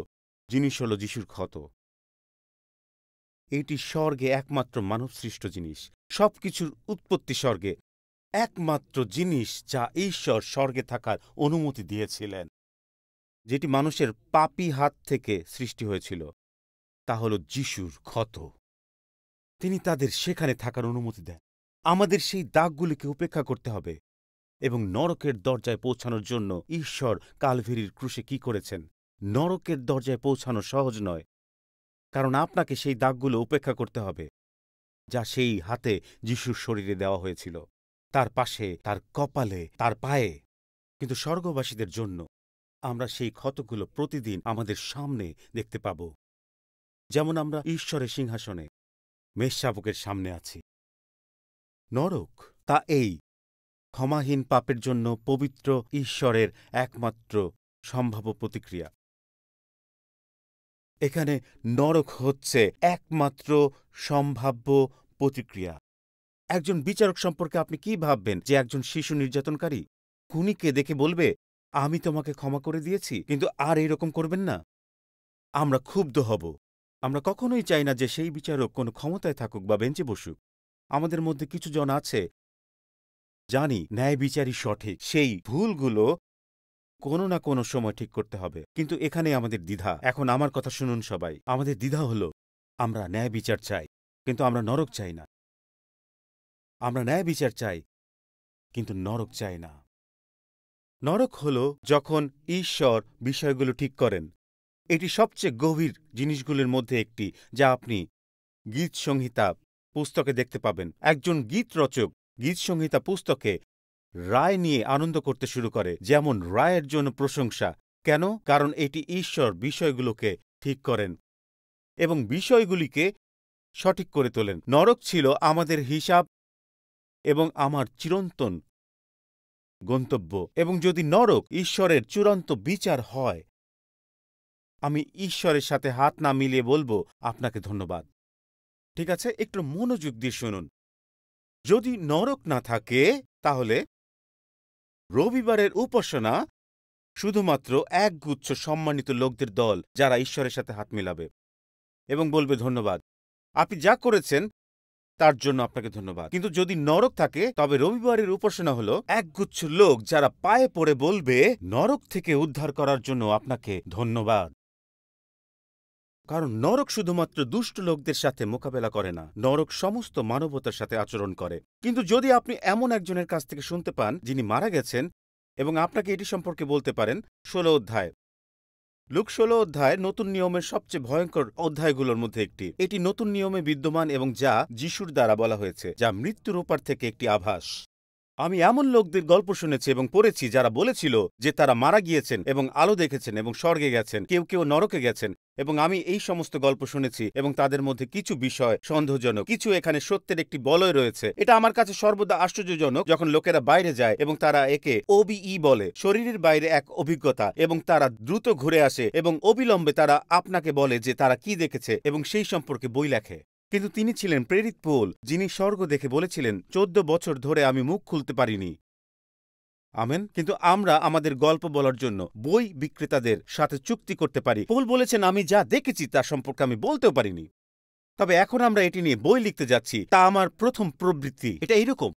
জিনিস হল যিশুর ক্ষত। এইটি স্বর্গে একমাত্র মানবসৃষ্ট জিনিস। সবকিছুর উৎপত্তি স্বর্গে। একমাত্র জিনিস যা ঈশ্বর স্বর্গে থাকার অনুমতি দিয়েছিলেন, যেটি মানুষের পাপী হাত থেকে সৃষ্টি হয়েছিল, তা হল যিশুর ক্ষত। তিনি তাদের সেখানে থাকার অনুমতি দেন। আমাদের সেই দাগগুলিকে উপেক্ষা করতে হবে এবং নরকের দরজায় পৌঁছানোর জন্য ঈশ্বর কালভেরির ক্রুশে কি করেছেন। নরকের দরজায় পৌঁছানো সহজ নয়, কারণ আপনাকে সেই দাগগুলো উপেক্ষা করতে হবে যা সেই হাতে যিশুর শরীরে দেওয়া হয়েছিল, তার পাশে, তার কপালে, তার পায়ে। কিন্তু স্বর্গবাসীদের জন্য আমরা সেই ক্ষতগুলো প্রতিদিন আমাদের সামনে দেখতে পাব, যেমন আমরা ঈশ্বরের সিংহাসনে মেষশাবকের সামনে আছি। নরক তা এই ক্ষমাহীন পাপের জন্য পবিত্র ঈশ্বরের একমাত্র সম্ভাব্য প্রতিক্রিয়া। এখানে নরক হচ্ছে একমাত্র সম্ভাব্য প্রতিক্রিয়া। একজন বিচারক সম্পর্কে আপনি কি ভাববেন? যে একজন শিশু নির্যাতনকারী খুনিকে দেখে বলবে, আমি তোমাকে ক্ষমা করে দিয়েছি, কিন্তু আর এইরকম করবেন না? আমরা ক্ষুব্ধ হব। আমরা কখনোই চাই না যে সেই বিচারক কোনো ক্ষমতায় থাকুক বা বেঞ্চে বসুক। আমাদের মধ্যে কিছু জন আছে জানি ন্যায় বিচারই সঠিক, সেই ভুলগুলো কোনো না কোনো সময় ঠিক করতে হবে। কিন্তু এখানে আমাদের দ্বিধা। এখন আমার কথা শুনুন সবাই। আমাদের দ্বিধা হলো আমরা ন্যায় বিচার চাই, কিন্তু আমরা নরক চাই না। আমরা ন্যায় বিচার চাই, কিন্তু নরক চাই না। নরক হল যখন ঈশ্বর বিষয়গুলো ঠিক করেন। এটি সবচেয়ে গভীর জিনিসগুলির মধ্যে একটি, যা আপনি গীত সংহিতা পুস্তকে দেখতে পাবেন। একজন গীত রচক গীত সংহিতা পুস্তকে রায় নিয়ে আনন্দ করতে শুরু করে, যেমন রায়ের জন্য প্রশংসা। কেন? কারণ এটি ঈশ্বর বিষয়গুলোকে ঠিক করেন এবং বিষয়গুলিকে সঠিক করে তোলেন। নরক ছিল আমাদের হিসাব এবং আমার চিরন্তন গন্তব্য। এবং যদি নরক ঈশ্বরের চূড়ান্ত বিচার হয়, আমি ঈশ্বরের সাথে হাত না মিলিয়ে বলবো, আপনাকে ধন্যবাদ। ঠিক আছে, একটু মনোযোগ দিয়ে শুনুন। যদি নরক না থাকে, তাহলে রবিবারের উপাসনা শুধুমাত্র একগুচ্ছ সম্মানিত লোকদের দল, যারা ঈশ্বরের সাথে হাত মিলাবে এবং বলবে, ধন্যবাদ, আপনি যা করেছেন তার জন্য আপনাকে ধন্যবাদ। কিন্তু যদি নরক থাকে, তবে রবিবারের উপাসনা হল একগুচ্ছ লোক, যারা পায়ে পড়ে বলবে, নরক থেকে উদ্ধার করার জন্য আপনাকে ধন্যবাদ। কারণ নরক শুধুমাত্র দুষ্ট লোকদের সাথে মোকাবেলা করে না, নরক সমস্ত মানবতার সাথে আচরণ করে। কিন্তু যদি আপনি এমন একজনের কাছ থেকে শুনতে পান যিনি মারা গেছেন এবং আপনাকে এটি সম্পর্কে বলতে পারেন, 16 অধ্যায়, লুক 16 অধ্যায় নতুন নিয়মের সবচেয়ে ভয়ঙ্কর অধ্যায়গুলোর মধ্যে একটি। এটি নতুন নিয়মে বিদ্যমান এবং যা যিশুর দ্বারা বলা হয়েছে, যা মৃত্যুর ওপার থেকে একটি আভাস। আমি এমন লোকদের গল্প শুনেছি এবং পড়েছি যারা বলেছিল যে তারা মারা গিয়েছেন এবং আলো দেখেছেন এবং স্বর্গে গেছেন, কেউ কেউ নরকে গেছেন। এবং আমি এই সমস্ত গল্প শুনেছি এবং তাদের মধ্যে কিছু বিষয় সন্দেহজনক, কিছু এখানে সত্যের একটি বলয় রয়েছে। এটা আমার কাছে সর্বদা আশ্চর্যজনক যখন লোকেরা বাইরে যায় এবং তারা একে ওবিই বলে, শরীরের বাইরে এক অভিজ্ঞতা, এবং তারা দ্রুত ঘুরে আসে এবং অবিলম্বে তারা আপনাকে বলে যে তারা কি দেখেছে এবং সেই সম্পর্কে বই লেখে। কিন্তু তিনি ছিলেন প্রেরিত পৌল, যিনি স্বর্গ দেখে বলেছিলেন, 14 বছর ধরে আমি মুখ খুলতে পারিনি। আমেন। কিন্তু আমরা আমাদের গল্প বলার জন্য বই বিক্রেতাদের সাথে চুক্তি করতে পারি। পৌল বলেছেন, আমি যা দেখেছি তা সম্পর্কে আমি বলতেও পারিনি। তবে এখন আমরা এটি নিয়ে বই লিখতে যাচ্ছি। তা আমার প্রথম প্রবৃত্তি। এটা এইরকম,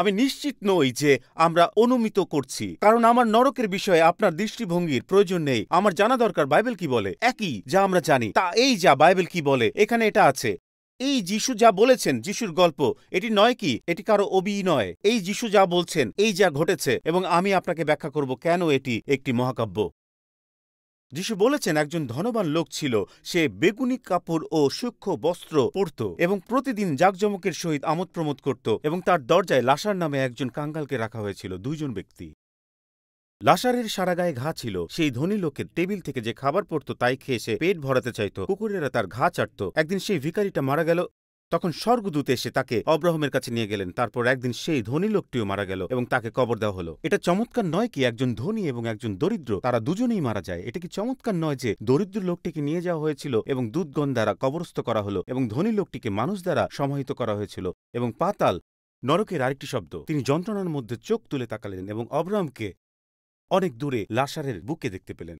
আমি নিশ্চিত নই যে আমরা অনুমিত করছি, কারণ আমার নরকের বিষয়ে আপনার দৃষ্টিভঙ্গির প্রয়োজন নেই। আমার জানা দরকার বাইবেল কি বলে। একই যা আমরা জানি তা এই যা বাইবেল কি বলে। এখানে এটা আছে। এই যিশু যা বলেছেন, যিশুর গল্প, এটি নয় কি? এটি কারো অভিনয়। এই যিশু যা বলছেন, এই যা ঘটেছে, এবং আমি আপনাকে ব্যাখ্যা করব কেন এটি একটি মহাকাব্য। যিশু বলেছেন, একজন ধনবান লোক ছিল। সে বেগুনি কাপড় ও সূক্ষ্ম বস্ত্র পরত এবং প্রতিদিন জাঁকজমকের সহিত আমোদ প্রমোদ করত, এবং তার দরজায় লাসার নামে একজন কাঙ্গালকে রাখা হয়েছিল, দুইজন ব্যক্তি। লাসারের সারা গায়ে ঘা ছিল। সেই ধনী লোকের টেবিল থেকে যে খাবার পড়ত তাই খেয়ে সে পেট ভরাতে চাইত। কুকুরেরা তার ঘা চাটত। একদিন সেই ভিখারিটা মারা গেল। তখন স্বর্গদূত এসে তাকে অব্রাহামের কাছে নিয়ে গেলেন। তারপর একদিন সেই ধনী লোকটিও মারা গেল এবং তাকে কবর দেওয়া হলো। এটা চমৎকার নয় কি? একজন ধনী এবং একজন দরিদ্র, তারা দুজনেই মারা যায়। এটা কি চমৎকার নয় যে দরিদ্র লোকটিকে নিয়ে যাওয়া হয়েছিল এবং দূতগণ দ্বারা কবরস্থ করা হলো, এবং ধনী লোকটিকে মানুষ দ্বারা সমাহিত করা হয়েছিল? এবং পাতাল, নরকের আরেকটি শব্দ। তিনি যন্ত্রণার মধ্যে চোখ তুলে তাকালেন এবং অব্রাহামকে অনেক দূরে লাসারের বুকে দেখতে পেলেন,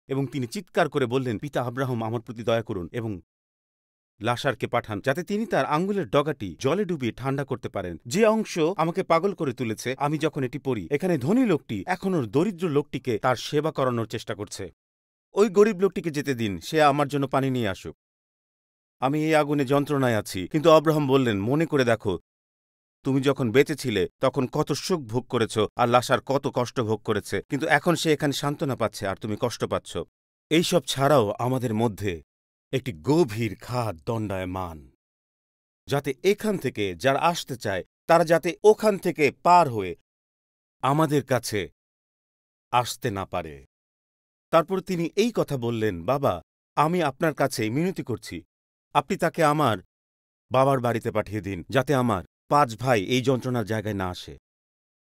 এবং তিনি চিৎকার করে বললেন, পিতা আব্রাহাম, আমার প্রতি দয়া করুন এবং লাসারকে পাঠান, যাতে তিনি তার আঙ্গুলের ডগাটি জলে ডুবিয়ে ঠান্ডা করতে পারেন। যে অংশ আমাকে পাগল করে তুলেছে, আমি যখন এটি পড়ি, এখানে ধনী লোকটি এখনো দরিদ্র লোকটিকে তার সেবা করানোর চেষ্টা করছে। ওই গরিব লোকটিকে যেতে দিন, সে আমার জন্য পানি নিয়ে আসুক। আমি এই আগুনে যন্ত্রণায় আছি। কিন্তু আব্রাহাম বললেন, মনে করে দেখো, তুমি যখন বেঁচে ছিলে তখন কত সুখ ভোগ করেছ, আর লাসার কত কষ্ট ভোগ করেছে। কিন্তু এখন সে এখানে সান্ত্বনা পাচ্ছে আর তুমি কষ্ট পাচ্ছ। এইসব ছাড়াও আমাদের মধ্যে একটি গভীর খাদ দণ্ডায়মান, যাতে এখান থেকে যারা আসতে চায় তারা যাতে ওখান থেকে পার হয়ে আমাদের কাছে আসতে না পারে। তারপর তিনি এই কথা বললেন, বাবা, আমি আপনার কাছে মিনতি করছি, আপনি তাকে আমার বাবার বাড়িতে পাঠিয়ে দিন, যাতে আমার 5 ভাই এই যন্ত্রণার জায়গায় না আসে।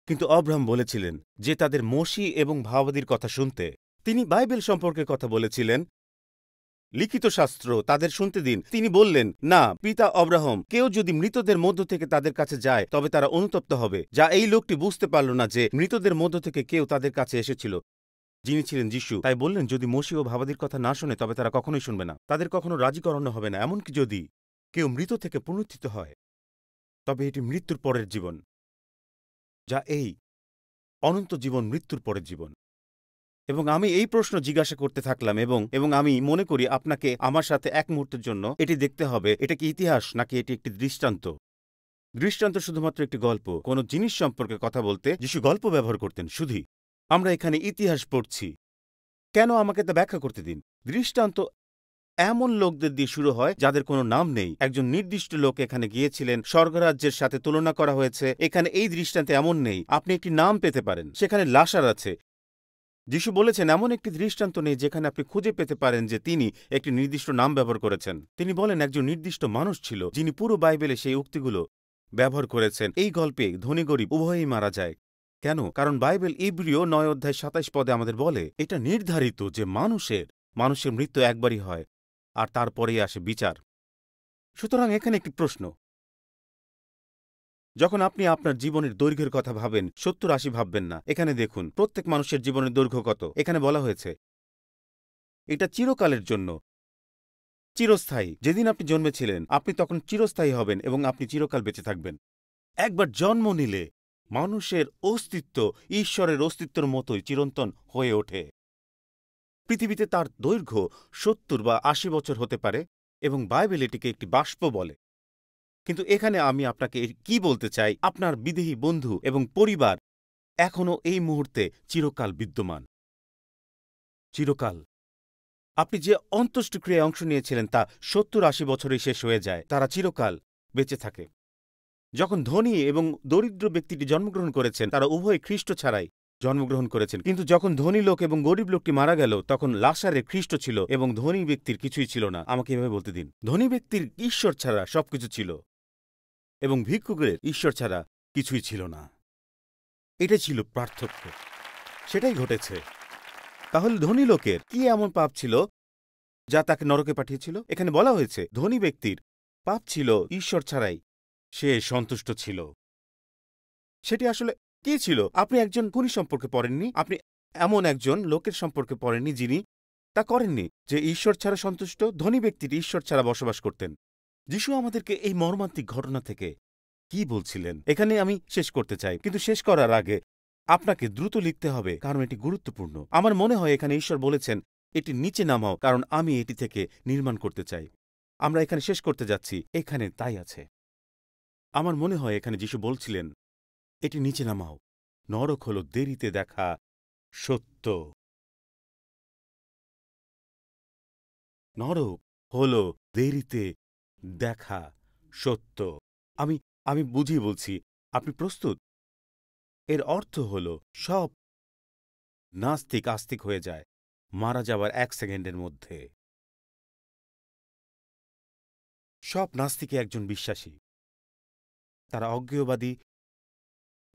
কিন্তু আব্রাহাম বলেছিলেন যে তাদের মসি এবং ভাওবাদীর কথা শুনতে তিনি বাইবেল সম্পর্কে কথা বলেছিলেন, লিখিত শাস্ত্র তাদের শুনতে দিন। তিনি বললেন, না, পিতা অব্রাহাম, কেউ যদি মৃতদের মধ্য থেকে তাদের কাছে যায় তবে তারা অনুতপ্ত হবে। যা এই লোকটি বুঝতে পারল না যে মৃতদের মধ্য থেকে কেউ তাদের কাছে এসেছিল, যিনি ছিলেন যিশু। তাই বললেন, যদি মসীহ ও ভাবাদির কথা না শোনে তবে তারা কখনোই শুনবে না, তাদের কখনো রাজি করানো হবে না। এমনকি যদি কেউ মৃত থেকে পুনরুত্থিত হয়, তবে এটি মৃত্যুর পরের জীবন, যা এই অনন্ত জীবন, মৃত্যুর পরের জীবন। এবং আমি এই প্রশ্ন জিজ্ঞাসা করতে থাকলাম এবং আমি মনে করি আপনাকে আমার সাথে এক মুহূর্তের জন্য এটি দেখতে হবে, এটা কি ইতিহাস নাকি এটি একটি দৃষ্টান্ত। দৃষ্টান্ত শুধুমাত্র একটি গল্প। কোনো জিনিস সম্পর্কে কথা বলতে যিশু গল্প ব্যবহার করতেন শুধুই। আমরা এখানে ইতিহাস পড়ছি, কেন আমাকে তা ব্যাখ্যা করতে দিন। দৃষ্টান্ত এমন লোকদের দিয়ে শুরু হয় যাদের কোনো নাম নেই। একজন নির্দিষ্ট লোক এখানে গিয়েছিলেন, স্বর্গরাজ্যের সাথে তুলনা করা হয়েছে। এখানে এই দৃষ্টান্তে এমন নেই। আপনি একটি নাম পেতে পারেন, সেখানে লাসার আছে। যিশু বলেছেন, এমন একটি দৃষ্টান্ত নেই যেখানে আপনি খুঁজে পেতে পারেন যে তিনি একটি নির্দিষ্ট নাম ব্যবহার করেছেন। তিনি বলেন একজন নির্দিষ্ট মানুষ ছিল যিনি পুরো বাইবেলে সেই উক্তিগুলো ব্যবহার করেছেন। এই গল্পে ধনী গরিব উভয়ই মারা যায়। কেন? কারণ বাইবেল ইব্রিয় 9 অধ্যায় 27 পদে আমাদের বলে, এটা নির্ধারিত যে মানুষের মৃত্যু একবারই হয়, আর তারপরেই আসে বিচার। সুতরাং এখানে একটি প্রশ্ন। যখন আপনি আপনার জীবনের দৈর্ঘ্যের কথা ভাবেন, 70-80 ভাববেন না। এখানে দেখুন, প্রত্যেক মানুষের জীবনের দৈর্ঘ্য কত। এখানে বলা হয়েছে এটা চিরকালের জন্য, চিরস্থায়ী। যেদিন আপনি জন্মেছিলেন আপনি তখন চিরস্থায়ী হবেন এবং আপনি চিরকাল বেঁচে থাকবেন। একবার জন্ম নিলে মানুষের অস্তিত্ব ঈশ্বরের অস্তিত্বের মতোই চিরন্তন হয়ে ওঠে। পৃথিবীতে তার দৈর্ঘ্য 70 বা 80 বছর হতে পারে এবং বাইবেল এটিকে একটি বাষ্প বলে। কিন্তু এখানে আমি আপনাকে কি বলতে চাই, আপনার বিদেহী বন্ধু এবং পরিবার এখনও এই মুহূর্তে চিরকাল বিদ্যমান। চিরকাল। আপনি যে অন্ত্যেষ্টিক্রিয়ায় অংশ নিয়েছিলেন তা 70-80 বছরেই শেষ হয়ে যায়। তারা চিরকাল বেঁচে থাকে। যখন ধনী এবং দরিদ্র ব্যক্তিটি জন্মগ্রহণ করেছেন, তারা উভয় খ্রিস্ট ছাড়াই জন্মগ্রহণ করেছেন। কিন্তু যখন ধনী লোক এবং গরিব লোকটি মারা গেল, তখন লাসারে খ্রিস্ট ছিল এবং ধনী ব্যক্তির কিছুই ছিল না। আমাকে এভাবে বলতে দিন, ধনী ব্যক্তির ঈশ্বর ছাড়া সবকিছু ছিল এবং ভিক্ষুকের ঈশ্বর ছাড়া কিছুই ছিল না। এটাই ছিল পার্থক্য। সেটাই ঘটেছে। তাহলে ধনী লোকের কি এমন পাপ ছিল যা তাকে নরকে পাঠিয়েছিল? এখানে বলা হয়েছে ধনী ব্যক্তির পাপ ছিল ঈশ্বর ছাড়াই সে সন্তুষ্ট ছিল। সেটি আসলে কি ছিল? আপনি একজন খুনি সম্পর্কে পড়েননি, আপনি এমন একজন লোকের সম্পর্কে পড়েননি যিনি তা করেননি, যে ঈশ্বর ছাড়া সন্তুষ্ট। ধনী ব্যক্তিটি ঈশ্বর ছাড়া বসবাস করতেন। যিশু আমাদেরকে এই মর্মান্তিক ঘটনা থেকে কি বলছিলেন এখানে আমি শেষ করতে চাই, কিন্তু শেষ করার আগে আপনাকে দ্রুত লিখতে হবে, কারণ এটি গুরুত্বপূর্ণ। আমার মনে হয় এখানে ঈশ্বর বলেছেন, এটি নিচে নামাও, কারণ আমি এটি থেকে নির্মাণ করতে চাই। আমরা এখানে শেষ করতে যাচ্ছি, এখানে তাই আছে। আমার মনে হয় এখানে যিশু বলছিলেন, এটি নিচে নামাও। নরক হল দেরিতে দেখা সত্য। নরক হল দেরিতে দেখা সত্য। আমি বুঝিয়ে বলছি, আপনি প্রস্তুত? এর অর্থ হল সব নাস্তিক আস্তিক হয়ে যায় মারা যাওয়ার 1 সেকেন্ডের মধ্যে। সব নাস্তিকে একজন বিশ্বাসী। তারা অজ্ঞেয়বাদী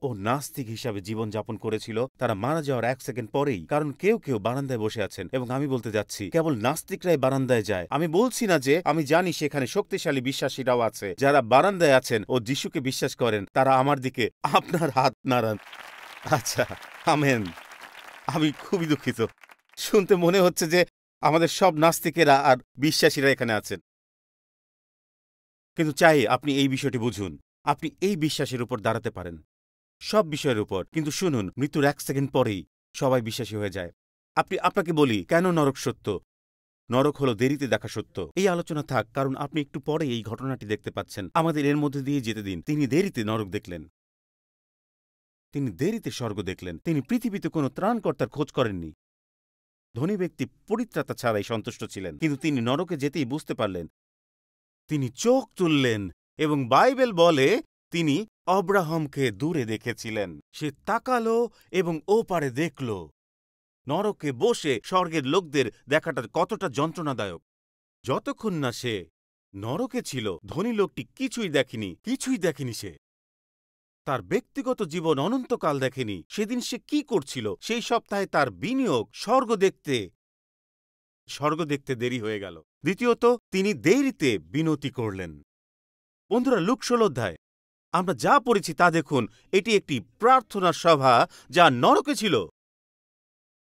ও নাস্তিক হিসাবে জীবনযাপন করেছিল। তারা মারা যাওয়ার 1 সেকেন্ড পরেই, কারণ কেউ কেউ বারান্দায় বসে আছেন এবং আমি বলতে যাচ্ছি কেবল নাস্তিকরাই বারান্দায় যায়। আমি বলছি না যে আমি জানি সেখানে শক্তিশালী বিশ্বাসীরাও আছে যারা বারান্দায় আছেন ও যিশুকে বিশ্বাস করেন। তারা আমার দিকে আপনার হাত নাড়ান। আচ্ছা, আমেন। আমি খুবই দুঃখিত। শুনতে মনে হচ্ছে যে আমাদের সব নাস্তিকেরা আর বিশ্বাসীরা এখানে আছেন, কিন্তু চাই আপনি এই বিষয়টি বুঝুন। আপনি এই বিশ্বাসের উপর দাঁড়াতে পারেন, সব বিষয়ের উপর। কিন্তু শুনুন, মৃত্যুর 1 সেকেন্ড পরেই সবাই বিশ্বাসী হয়ে যায়। আপনাকে বলি কেন নরক সত্য। নরক হলো দেরিতে দেখা সত্য। এই আলোচনা থাক, কারণ আপনি একটু পরে এই ঘটনাটি দেখতে পাচ্ছেন। আমাদের এর মধ্যে দিয়ে যেতে দিন। তিনি দেরিতে নরক দেখলেন, তিনি দেরিতে স্বর্গ দেখলেন। তিনি পৃথিবীতে কোনো ত্রাণকর্তার খোঁজ করেননি। ধনী ব্যক্তি পরিত্রাতা ছাড়াই সন্তুষ্ট ছিলেন, কিন্তু তিনি নরকে যেতেই বুঝতে পারলেন। তিনি চোখ তুললেন এবং বাইবেল বলে তিনি অব্রাহামকে দূরে দেখেছিলেন। সে তাকালো এবং ওপারে দেখল। নরকে বসে স্বর্গের লোকদের দেখাটা কতটা যন্ত্রণাদায়ক। যতক্ষণ না সে নরকে ছিল, ধনী লোকটি কিছুই দেখেনি সে। তার ব্যক্তিগত জীবন অনন্তকাল দেখেনি। সেদিন সে কি করছিল? সেই সপ্তাহে তার বিনিয়োগ স্বর্গ দেখতে দেরি হয়ে গেল। দ্বিতীয়ত, তিনি দেরিতে বিনতি করলেন। বন্ধুরা, লুক 16 অধ্যায় আমরা যা পড়েছি তা দেখুন। এটি একটি প্রার্থনা সভা যা নরকে ছিল।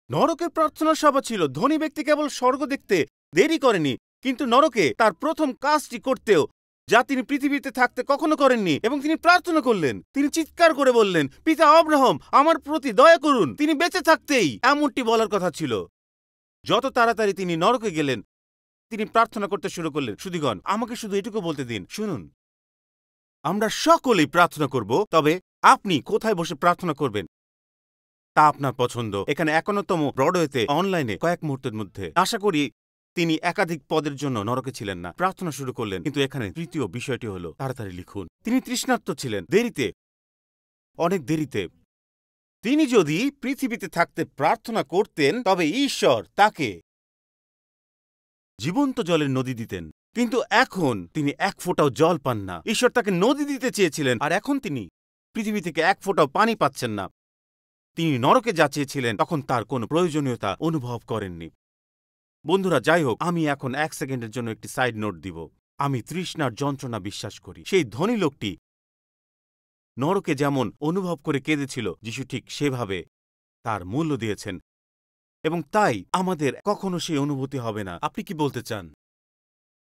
নরকের প্রার্থনা সভা ছিল। ধনী ব্যক্তি কেবল স্বর্গ দেখতে দেরি করেনি, কিন্তু নরকে তার প্রথম কাজটি করতেও যা তিনি পৃথিবীতে থাকতে কখনো করেননি, এবং তিনি প্রার্থনা করলেন। তিনি চিৎকার করে বললেন, পিতা আব্রাহাম, আমার প্রতি দয়া করুন। তিনি বেঁচে থাকতেই এমনটি বলার কথা ছিল। যত তাড়াতাড়ি তিনি নরকে গেলেন, তিনি প্রার্থনা করতে শুরু করলেন। শুধুগণ, আমাকে শুধু এটুকু বলতে দিন। শুনুন, আমরা সকলেই প্রার্থনা করব, তবে আপনি কোথায় বসে প্রার্থনা করবেন তা আপনার পছন্দ। এখানে 51তম ব্রডওয়েতে অনলাইনে কয়েক মুহূর্তের মধ্যে। আশা করি তিনি একাধিক পদের জন্য নরকে ছিলেন না, প্রার্থনা শুরু করলেন। কিন্তু এখানে তৃতীয় বিষয়টি হল, তাড়াতাড়ি লিখুন, তিনি তৃষ্ণার্ত ছিলেন। অনেক দেরিতে। তিনি যদি পৃথিবীতে থাকতে প্রার্থনা করতেন, তবে ঈশ্বর তাকে জীবন্ত জলের নদী দিতেন। কিন্তু এখন তিনি এক ফোঁটাও জল পান না। ঈশ্বর তাকে নদী দিতে চেয়েছিলেন, আর এখন তিনি পৃথিবী থেকে এক ফোঁটাও পানি পাচ্ছেন না। তিনি নরকে যা চেয়েছিলেন, তখন তার কোনো প্রয়োজনীয়তা অনুভব করেননি। বন্ধুরা, যাই হোক, আমি এখন 1 সেকেন্ডের জন্য একটি সাইড নোট দিব। আমি তৃষ্ণার যন্ত্রণা বিশ্বাস করি। সেই ধনী লোকটি নরকে যেমন অনুভব করে কেঁদেছিল, যিশু ঠিক সেভাবে তার মূল্য দিয়েছেন, এবং তাই আমাদের কখনো সেই অনুভূতি হবে না। আপনি কি বলতে চান,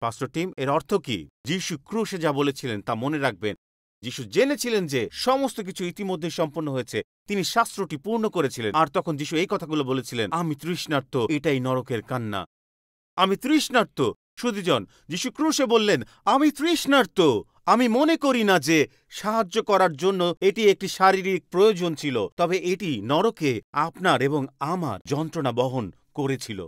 পাস্টর টিম? এর অর্থ কি? যিশু ক্রুশে যা বলেছিলেন তা মনে রাখবেন। যিশু জেনেছিলেন যে সমস্ত কিছু ইতিমধ্যে সম্পন্ন হয়েছে। তিনি শাস্ত্রটি পূর্ণ করেছিলেন। আর তখন যিশু এই কথাগুলো বলেছিলেন, আমি তৃষ্ণার্ত। এটাই নরকের কান্না। আমি তৃষ্ণার্ত। শুধুজন, যিশু ক্রুশে বললেন, আমি তৃষ্ণার্ত। আমি মনে করি না যে সাহায্য করার জন্য এটি একটি শারীরিক প্রয়োজন ছিল, তবে এটি নরকে আপনার এবং আমার যন্ত্রণা বহন করেছিল।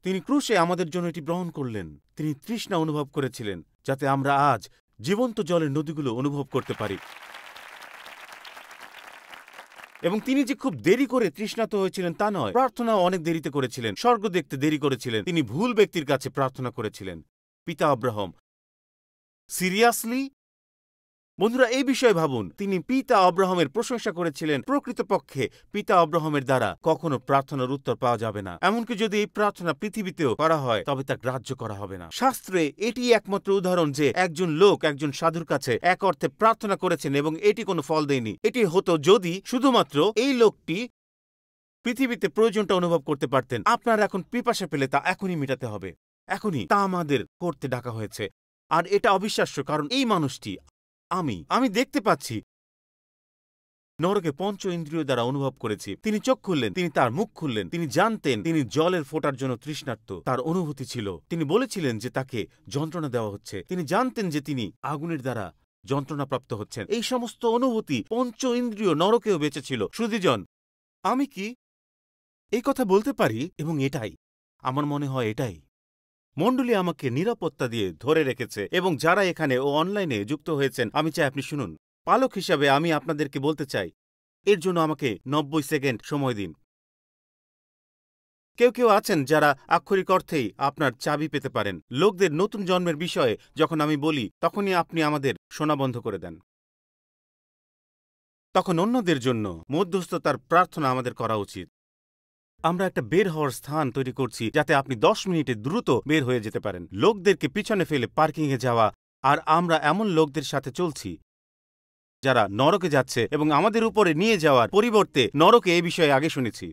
তিনি ক্রুশে আমাদের জন্য এটি গ্রহণ করলেন। তিনি তৃষ্ণা অনুভব করেছিলেন, যাতে আমরা আজ জীবন্ত জলের নদীগুলো অনুভব করতে পারি। এবং তিনি যে খুব দেরি করে তৃষ্ণার্ত হয়েছিলেন তা নয়, প্রার্থনা অনেক দেরিতে করেছিলেন, স্বর্গ দেখতে দেরি করেছিলেন। তিনি ভুল ব্যক্তির কাছে প্রার্থনা করেছিলেন, পিতা আব্রাহাম। সিরিয়াসলি? বন্ধুরা, এই বিষয়ে ভাবুন। তিনি পিতা আব্রাহামের প্রশংসা করেছিলেন। প্রকৃতপক্ষে পিতা আব্রাহামের দ্বারা কখনো প্রার্থনার উত্তর পাওয়া যাবে না। এমনকি যদি এই প্রার্থনা পৃথিবীতেও করা হয়, তবে তা গ্রাহ্য করা হবে না। শাস্ত্রে এটি একমাত্র উদাহরণ যে একজন লোক একজন সাধুর কাছে এক অর্থে প্রার্থনা করেছেন এবং এটি কোনো ফল দেয়নি। এটি হতো যদি শুধুমাত্র এই লোকটি পৃথিবীতে প্রয়োজনটা অনুভব করতে পারতেন। আপনার এখন পিপাসা পেলে তা এখনই মেটাতে হবে। এখনই তা আমাদের করতে ডাকা হয়েছে। আর এটা অবিশ্বাস্য, কারণ এই মানুষটি আমি দেখতে পাচ্ছি, নরকে পঞ্চ ইন্দ্রিয় দ্বারা অনুভব করেছি। তিনি চোখ খুললেন, তিনি তার মুখ খুললেন, তিনি জানতেন তিনি জলের ফোঁটার জন্য তৃষ্ণার্ত। তার অনুভূতি ছিল। তিনি বলেছিলেন যে তাকে যন্ত্রণা দেওয়া হচ্ছে। তিনি জানতেন যে তিনি আগুনের দ্বারা যন্ত্রণাপ্রাপ্ত হচ্ছেন। এই সমস্ত অনুভূতি পঞ্চ ইন্দ্রিয় নরকেও বেঁচেছিল। শুধুজন, আমি কি এই কথা বলতে পারি? এবং এটাই আমার মনে হয়, এটাই মণ্ডলী আমাকে নিরাপত্তা দিয়ে ধরে রেখেছে, এবং যারা এখানে ও অনলাইনে যুক্ত হয়েছেন, আমি চাই আপনি শুনুন। পালক হিসাবে আমি আপনাদেরকে বলতে চাই, এর জন্য আমাকে 90 সেকেন্ড সময় দিন। কেউ আছেন যারা আক্ষরিক অর্থেই আপনার চাবি পেতে পারেন। লোকদের নতুন জন্মের বিষয়ে যখন আমি বলি, তখনই আপনি আমাদের শোনা বন্ধ করে দেন। তখন অন্যদের জন্য মধ্যস্থতার প্রার্থনা আমাদের করা উচিত। আমরা একটা বের হওয়ার স্থান তৈরি করছি, যাতে আপনি 10 মিনিটে দ্রুত বের হয়ে যেতে পারেন। লোকদেরকে পিছনে ফেলে পার্কিংয়ে যাওয়া, আর আমরা এমন লোকদের সাথে চলছি যারা নরকে যাচ্ছে, এবং আমাদের উপরে নিয়ে যাওয়ার পরিবর্তে নরকে এই বিষয়ে আগে শুনেছি।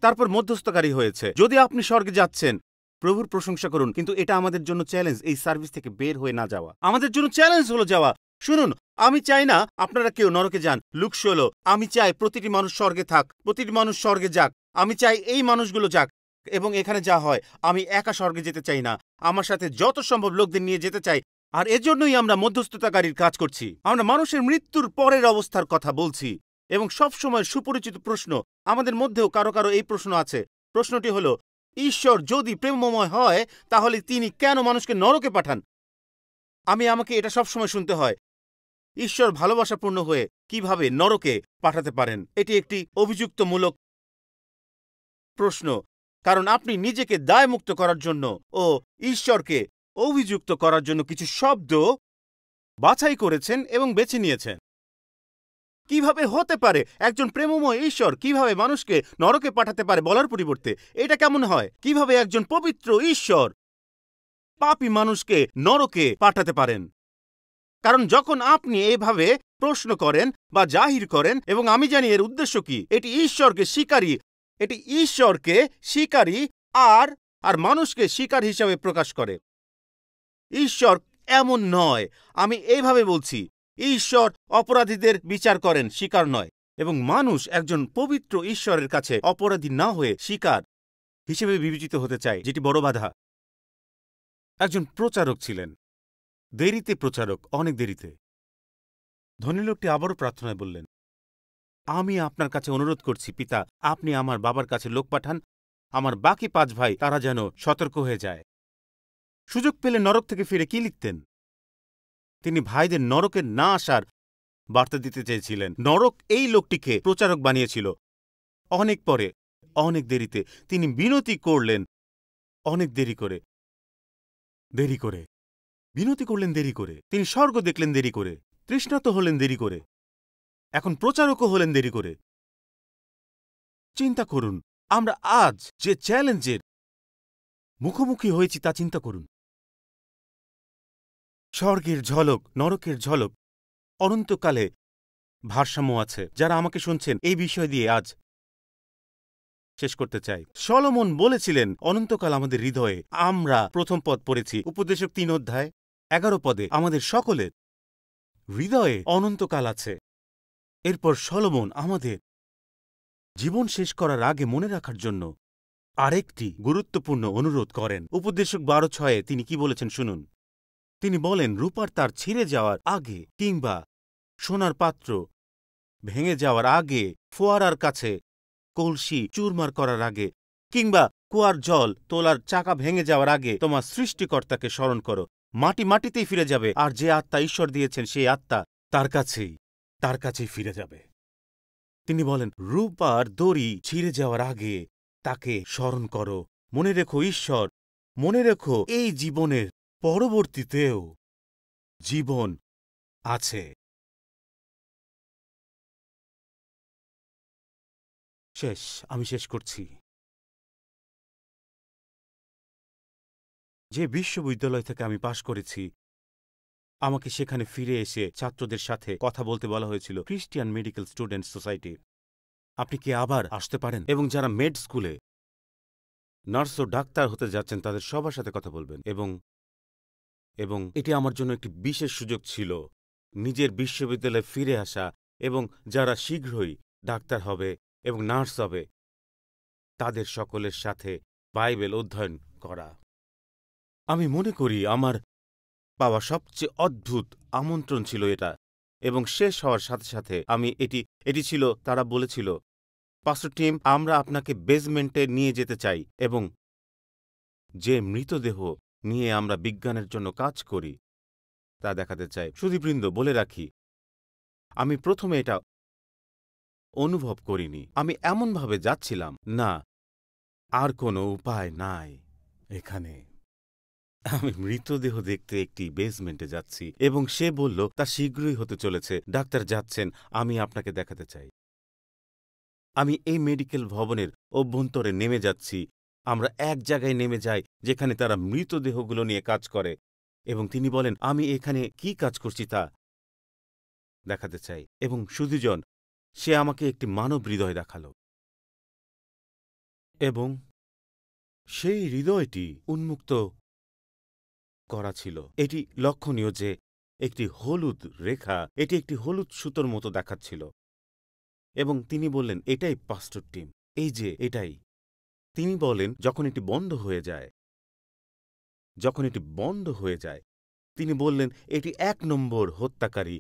তারপর মধ্যস্থকারী হয়েছে। যদি আপনি স্বর্গে যাচ্ছেন, প্রভুর প্রশংসা করুন, কিন্তু এটা আমাদের জন্য চ্যালেঞ্জ, এই সার্ভিস থেকে বের হয়ে না যাওয়া। আমাদের জন্য চ্যালেঞ্জ হলো যাওয়া। শুনুন, আমি চাই না আপনারা কেউ নরকে যান। লুক 16, আমি চাই প্রতিটি মানুষ স্বর্গে থাক, প্রতিটি মানুষ স্বর্গে যাক। আমি চাই এই মানুষগুলো যাক, এবং এখানে যা হয়, আমি একা স্বর্গে যেতে চাই না। আমার সাথে যত সম্ভব লোকদের নিয়ে যেতে চাই। আর এজন্যই আমরা মধ্যস্থতাকারীর কাজ করছি। আমরা মানুষের মৃত্যুর পরের অবস্থার কথা বলছি, এবং সবসময় সুপরিচিত প্রশ্ন। আমাদের মধ্যেও কারো কারো এই প্রশ্ন আছে। প্রশ্নটি হলো, ঈশ্বর যদি প্রেমময় হয়, তাহলে তিনি কেন মানুষকে নরকে পাঠান? আমাকে এটা সবসময় শুনতে হয়। ঈশ্বর ভালোবাসাপূর্ণ হয়ে কিভাবে নরকে পাঠাতে পারেন? এটি একটি অভিযুক্তমূলক প্রশ্ন, কারণ আপনি নিজেকে দায়মুক্ত করার জন্য ও ঈশ্বরকে অভিযুক্ত করার জন্য কিছু শব্দ বাছাই করেছেন এবং বেছে নিয়েছেন। কিভাবে হতে পারে একজন প্রেমময় ঈশ্বর কিভাবে মানুষকে নরকে পাঠাতে পারে বলার পরিবর্তে এটা কেমন হয়? কিভাবে একজন পবিত্র ঈশ্বর পাপী মানুষকে নরকে পাঠাতে পারেন? কারণ যখন আপনি এভাবে প্রশ্ন করেন বা জাহির করেন, এবং আমি জানি এর উদ্দেশ্য কি, এটি ঈশ্বরকে স্বীকারী আর মানুষকে শিকার হিসাবে প্রকাশ করে। ঈশ্বর এমন নয়, আমি এইভাবে বলছি, ঈশ্বর অপরাধীদের বিচার করেন, শিকার নয়। এবং মানুষ একজন পবিত্র ঈশ্বরের কাছে অপরাধী না হয়ে শিকার হিসেবে বিবেচিত হতে চায়, যেটি বড় বাধা। একজন প্রচারক ছিলেন, দেরিতে প্রচারক, অনেক দেরিতে। ধনী লোকটি আবারও প্রার্থনায় বললেন, আমি আপনার কাছে অনুরোধ করছি পিতা, আপনি আমার বাবার কাছে লোক পাঠান, আমার বাকি 5 ভাই তারা যেন সতর্ক হয়ে যায়। সুযোগ পেলে নরক থেকে ফিরে কি লিখতেন? তিনি ভাইদের নরকে না আসার বার্তা দিতে চেয়েছিলেন। নরক এই লোকটিকে প্রচারক বানিয়েছিল। অনেক পরে, অনেক দেরিতে তিনি বিনতি করলেন, অনেক দেরি করে বিনতি করলেন, দেরি করে। তিনি স্বর্গ দেখলেন দেরি করে, তৃষ্ণার্ত হলেন দেরি করে, এখন প্রচারকও হলেন দেরি করে। চিন্তা করুন, আমরা আজ যে চ্যালেঞ্জের মুখোমুখি হয়েছি তা চিন্তা করুন। স্বর্গের ঝলক, নরকের ঝলক, অনন্তকালে ভারসাম্য আছে। যারা আমাকে শুনছেন, এই বিষয় দিয়ে আজ শেষ করতে চাই। সলোমন বলেছিলেন, অনন্তকাল আমাদের হৃদয়ে। আমরা প্রথম পদ পড়েছি, উপদেশক 3 অধ্যায় 11 পদে, আমাদের সকলের হৃদয়ে অনন্তকাল আছে। এরপর সলোমন আমাদের জীবন শেষ করার আগে মনে রাখার জন্য আরেকটি গুরুত্বপূর্ণ অনুরোধ করেন। উপদেশক 12:6 তিনি কি বলেছেন শুনুন। তিনি বলেন, রূপার তার ছিঁড়ে যাওয়ার আগে কিংবা সোনার পাত্র ভেঙে যাওয়ার আগে, ফোয়ারার কাছে কলসি চুরমার করার আগে, কিংবা কুয়ার জল তোলার চাকা ভেঙে যাওয়ার আগে তোমার সৃষ্টিকর্তাকে স্মরণ করো। মাটি মাটিতেই ফিরে যাবে, আর যে আত্মা ঈশ্বর দিয়েছেন সেই আত্মা তার কাছেই ফিরে যাবে। তিনি বলেন, রূপার দড়ি ছিঁড়ে যাওয়ার আগে তাকে স্মরণ করো। মনে রেখো ঈশ্বর, মনে রেখো এই জীবনের পরবর্তীতেও জীবন আছে। আমি শেষ করছি। যে বিশ্ববিদ্যালয় থেকে আমি পাশ করেছি, আমাকে সেখানে ফিরে এসে ছাত্রদের সাথে কথা বলতে বলা হয়েছিল, খ্রিস্টিয়ান মেডিকেল স্টুডেন্টস সোসাইটি। আপনি কি আবার আসতে পারেন? এবং যারা মেড স্কুলে নার্স ও ডাক্তার হতে যাচ্ছেন তাদের সবার সাথে কথা বলবেন। এবং এটি আমার জন্য একটি বিশেষ সুযোগ ছিল, নিজের বিশ্ববিদ্যালয়ে ফিরে আসা এবং যারা শীঘ্রই ডাক্তার হবে এবং নার্স হবে তাদের সকলের সাথে বাইবেল অধ্যয়ন করা। আমি মনে করি আমার পাওয়া সবচেয়ে অদ্ভুত আমন্ত্রণ ছিল এটা। এবং শেষ হওয়ার সাথে সাথে আমি এটি ছিল, তারা বলেছিল, পাস্টর টিম, আমরা আপনাকে বেজমেন্টে নিয়ে যেতে চাই এবং যে মৃতদেহ নিয়ে আমরা বিজ্ঞানের জন্য কাজ করি তা দেখাতে চাই। সুধীবৃন্দ, বলে রাখি, আমি প্রথমে এটা অনুভব করিনি। আমি এমনভাবে যাচ্ছিলাম, না, আর কোনো উপায় নাই এখানে। আমি মৃতদেহ দেখতে একটি বেসমেন্টে যাচ্ছি এবং সে বলল, তা শীঘ্রই হতে চলেছে, ডাক্তার যাচ্ছেন, আমি আপনাকে দেখাতে চাই। আমি এই মেডিকেল ভবনের অভ্যন্তরে নেমে যাচ্ছি। আমরা এক জায়গায় নেমে যাই যেখানে তারা মৃতদেহগুলো নিয়ে কাজ করে, এবং তিনি বলেন, আমি এখানে কি কাজ করছি তা দেখাতে চাই। এবং সুধীজন, সে আমাকে একটি মানব হৃদয় দেখাল এবং সেই হৃদয়টি উন্মুক্ত করা ছিল। এটি লক্ষণীয় যে একটি হলুদ রেখা, এটি একটি হলুদ সুতোর মতো দেখাচ্ছিল। এবং তিনি বললেন, এটাই পাস্টর টিম, এই যে এটাই। তিনি বলেন, যখন এটি বন্ধ হয়ে যায়, তিনি বললেন, এটি 1 নম্বর হত্যাকারী।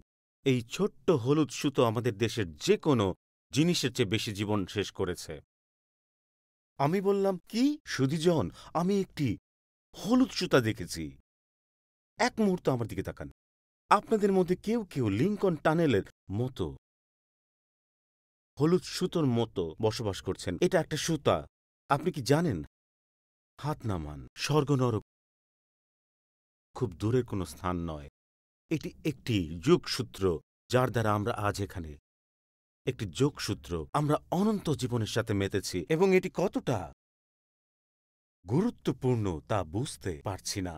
এই ছোট্ট হলুদ সুতো আমাদের দেশের যে কোনো জিনিসের চেয়ে বেশি জীবন শেষ করেছে। আমি বললাম, কি সুধীজন, আমি একটি হলুদ সুতা দেখেছি। এক মুহূর্ত আমার দিকে তাকান। আপনাদের মধ্যে কেউ কেউ লিংকন টানেলের মতো হলুদ সুতোর মতো বসবাস করছেন। এটা একটা সুতা, আপনি কি জানেন? হাত নামান। স্বর্গ নরক খুব দূরের কোনো স্থান নয়, এটি একটি যোগসূত্র যার দ্বারা আমরা আজ এখানে। একটি যোগসূত্র। আমরা অনন্ত জীবনের সাথে মেতেছি এবং এটি কতটা গুরুত্বপূর্ণ তা বুঝতে পারছি না।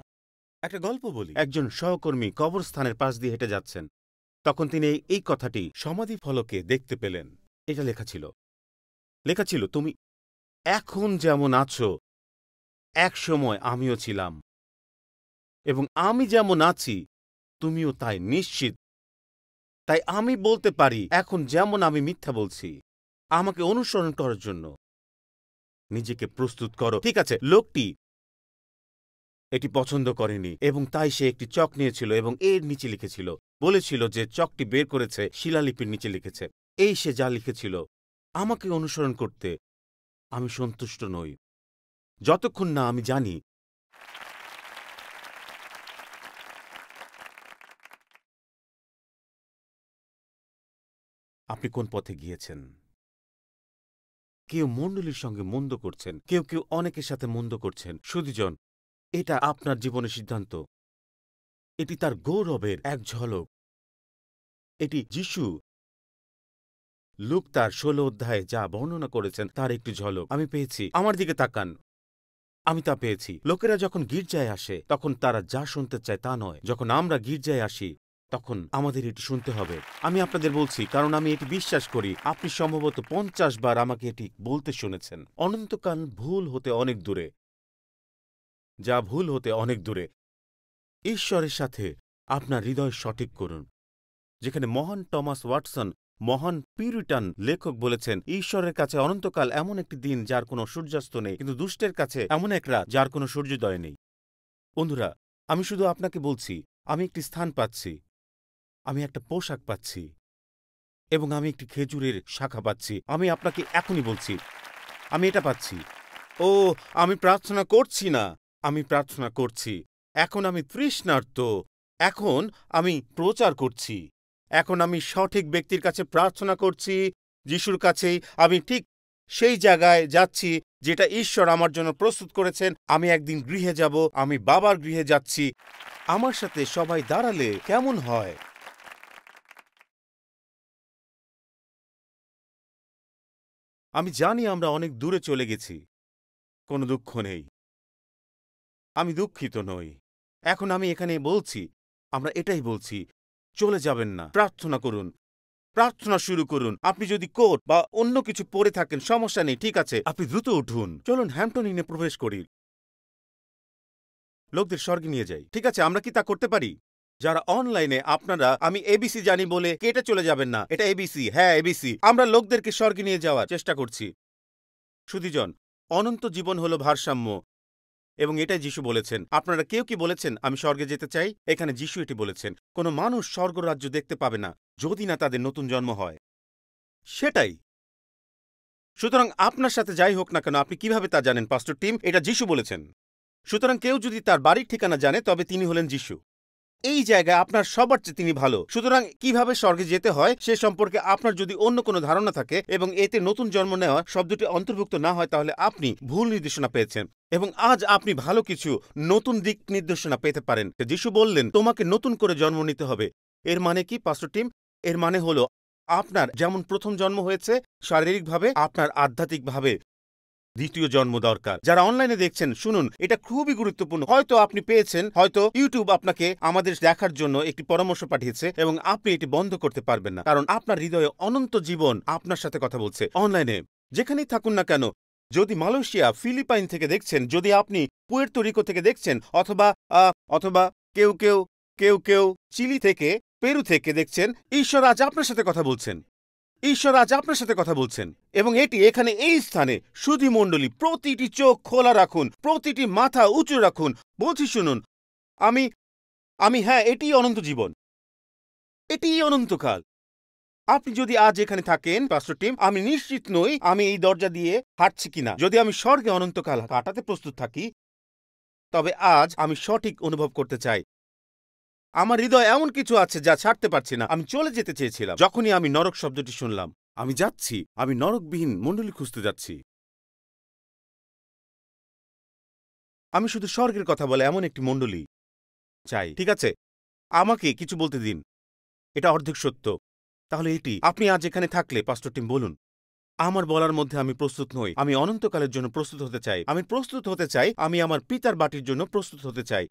একটা গল্প বলি। একজন সহকর্মী কবরস্থানের পাশ দিয়ে হেঁটে যাচ্ছেন। তখন তিনি এই কথাটি সমাধি ফলকে দেখতে পেলেন। এটা লেখা ছিল, তুমি এখন যেমন আছো একসময় আমিও ছিলাম, এবং আমি যেমন আছি তুমিও তাই নিশ্চিত। তাই আমি বলতে পারি, এখন যেমন আমি মিথ্যা বলছি, আমাকে অনুসরণ করার জন্য নিজেকে প্রস্তুত করো। ঠিক আছে, লোকটি এটি পছন্দ করেনি এবং তাই সে একটি চক নিয়েছিল এবং এর নিচে লিখেছিল, বলেছিল যে চকটি বের করেছে, শিলালিপির নিচে লিখেছে, এই সে যা লিখেছিল, আমাকে অনুসরণ করতে আমি সন্তুষ্ট নই যতক্ষণ না আমি জানি আপনি কোন পথে গিয়েছেন। কেউ মণ্ডলীর সঙ্গে মন্দ করছেন, কেউ অনেকের সাথে মন্দ করছেন। সুধীজন, এটা আপনার জীবনের সিদ্ধান্ত। এটি তার গৌরবের এক ঝলক। এটি যিশু লুক তার 16 অধ্যায়ে যা বর্ণনা করেছেন তার একটি ঝলক আমি পেয়েছি। আমার দিকে তাকান, আমি তা পেয়েছি। লোকেরা যখন গির্জায় আসে তখন তারা যা শুনতে চায় তা নয়। যখন আমরা গির্জায় আসি তখন আমাদের এটি শুনতে হবে। আমি আপনাদের বলছি, কারণ আমি এটি বিশ্বাস করি। আপনি সম্ভবত 50 বার আমাকে এটি বলতে শুনেছেন। অনন্তকাল ভুল হতে অনেক দূরে, যা ভুল হতে অনেক দূরে। ঈশ্বরের সাথে আপনার হৃদয় সঠিক করুন। যেখানে মহান টমাস ওয়াটসন, মহান পিউরিটান লেখক বলেছেন, ঈশ্বরের কাছে অনন্তকাল এমন একটি দিন যার কোনো সূর্যাস্ত নেই, কিন্তু দুষ্টের কাছে এমন এক রাত যার কোনো সূর্যোদয় নেই। বন্ধুরা, আমি শুধু আপনাকে বলছি, আমি একটি স্থান পাচ্ছি, আমি একটা পোশাক পাচ্ছি, এবং আমি একটি খেজুরের শাখা পাচ্ছি। আমি আপনাকে এখনই বলছি, আমি এটা পাচ্ছি। ও, আমি প্রার্থনা করছি না, আমি প্রার্থনা করছি। এখন আমি তৃষ্ণার্ত, এখন আমি প্রচার করছি, এখন আমি সঠিক ব্যক্তির কাছে প্রার্থনা করছি, যিশুর কাছেই। আমি ঠিক সেই জায়গায় যাচ্ছি যেটা ঈশ্বর আমার জন্য প্রস্তুত করেছেন। আমি একদিন গৃহে যাব, আমি বাবার গৃহে যাচ্ছি। আমার সাথে সবাই দাঁড়ালে কেমন হয়? আমি জানি আমরা অনেক দূরে চলে গেছি, কোনো দুঃখ নেই, আমি দুঃখিত নই। এখন আমি এখানে বলছি, আমরা এটাই বলছি, চলে যাবেন না, প্রার্থনা করুন, প্রার্থনা শুরু করুন। আপনি যদি কোট বা অন্য কিছু পরে থাকেন, সমস্যা নেই, ঠিক আছে, আপনি দ্রুত উঠুন। চলুন হ্যাম্পটন ইনে প্রবেশ করি, লোকদের স্বর্গে নিয়ে যাই। ঠিক আছে, আমরা কি তা করতে পারি? যারা অনলাইনে, আপনারা, আমি এবিসি জানি বলে কেটে চলে যাবেন না। এটা এবিসি, হ্যাঁ এবিসি। আমরা লোকদেরকে স্বর্গে নিয়ে যাওয়ার চেষ্টা করছি। সুধীজন, অনন্ত জীবন হলো ভারসাম্য, এবং এটাই যিশু বলেছেন। আপনারা কেউ কি বলেছেন আমি স্বর্গে যেতে চাই? এখানে যিশু এটি বলেছেন। কোনো মানুষ স্বর্গরাজ্য দেখতে পাবে না যদি না তাদের নতুন জন্ম হয়। সেটাই। সুতরাং আপনার সাথে যাই হোক না কেন, আপনি কিভাবে তা জানেন পাস্টর টিম? এটা যিশু বলেছেন। সুতরাং কেউ যদি তার বাড়ির ঠিকানা জানে তবে তিনি হলেন যিশু। এই জায়গায় আপনার সবার চেয়ে তিনি ভালো। সুতরাং কিভাবে স্বর্গে যেতে হয় সে সম্পর্কে আপনার যদি অন্য কোনো ধারণা থাকে এবং এতে নতুন জন্ম নেওয়া শব্দটি অন্তর্ভুক্ত না হয়, তাহলে আপনি ভুল নির্দেশনা পেয়েছেন, এবং আজ আপনি ভালো কিছু নতুন দিক নির্দেশনা পেতে পারেন। যিশু বললেন তোমাকে নতুন করে জন্ম নিতে হবে। এর মানে কি পাস্টর টিম? এর মানে হলো আপনার যেমন প্রথম জন্ম হয়েছে শারীরিকভাবে, আপনার আধ্যাত্মিকভাবে দ্বিতীয় জন্ম দরকার। যারা অনলাইনে দেখছেন শুনুন, এটা খুবই গুরুত্বপূর্ণ। হয়তো আপনি পেয়েছেন, হয়তো ইউটিউব আপনাকে আমাদের দেখার জন্য একটি পরামর্শ পাঠিয়েছে এবং আপনি এটি বন্ধ করতে পারবেন না, কারণ আপনার হৃদয়ে অনন্ত জীবন আপনার সাথে কথা বলছে। অনলাইনে যেখানেই থাকুন না কেন, যদি মালয়েশিয়া, ফিলিপাইন থেকে দেখছেন, যদি আপনি পুয়ের্তো রিকো থেকে দেখছেন, অথবা অথবা কেউ চিলি থেকে, পেরু থেকে দেখছেন, ঈশ্বর আজ আপনার সাথে কথা বলছেন। ঈশ্বর আজ আপনার সাথে কথা বলছেন, এবং এটি এখানে এই স্থানে। সুধী মণ্ডলী, প্রতিটি চোখ খোলা রাখুন, প্রতিটি মাথা উঁচু রাখুন। বলছি শুনুন, আমি আমি হ্যাঁ, এটিই অনন্ত জীবন, এটিই অনন্তকাল। আপনি যদি আজ এখানে থাকেন পাস্টর টিম, আমি নিশ্চিত নই আমি এই দরজা দিয়ে হাঁটছি কিনা। যদি আমি স্বর্গে অনন্তকাল কাটাতে প্রস্তুত থাকি, তবে আজ আমি সঠিক অনুভব করতে চাই। আমার হৃদয় এমন কিছু আছে যা ছাড়তে পারছি না। আমি চলে যেতে চেয়েছিলাম যখনই আমি নরক শব্দটি শুনলাম। আমি যাচ্ছি, আমি নরকবিহীন মণ্ডলী খুঁজতে যাচ্ছি। আমি শুধু স্বর্গের কথা বলে এমন একটি মণ্ডলী চাই। ঠিক আছে, আমাকে কিছু বলতে দিন, এটা অর্ধেক সত্য। তাহলে এটি আপনি আজ এখানে থাকলে পাস্টর টিম বলুন, আমার বলার মধ্যে আমি প্রস্তুত নই, আমি অনন্তকালের জন্য প্রস্তুত হতে চাই, আমি প্রস্তুত হতে চাই, আমি আমার পিতার বাটির জন্য প্রস্তুত হতে চাই।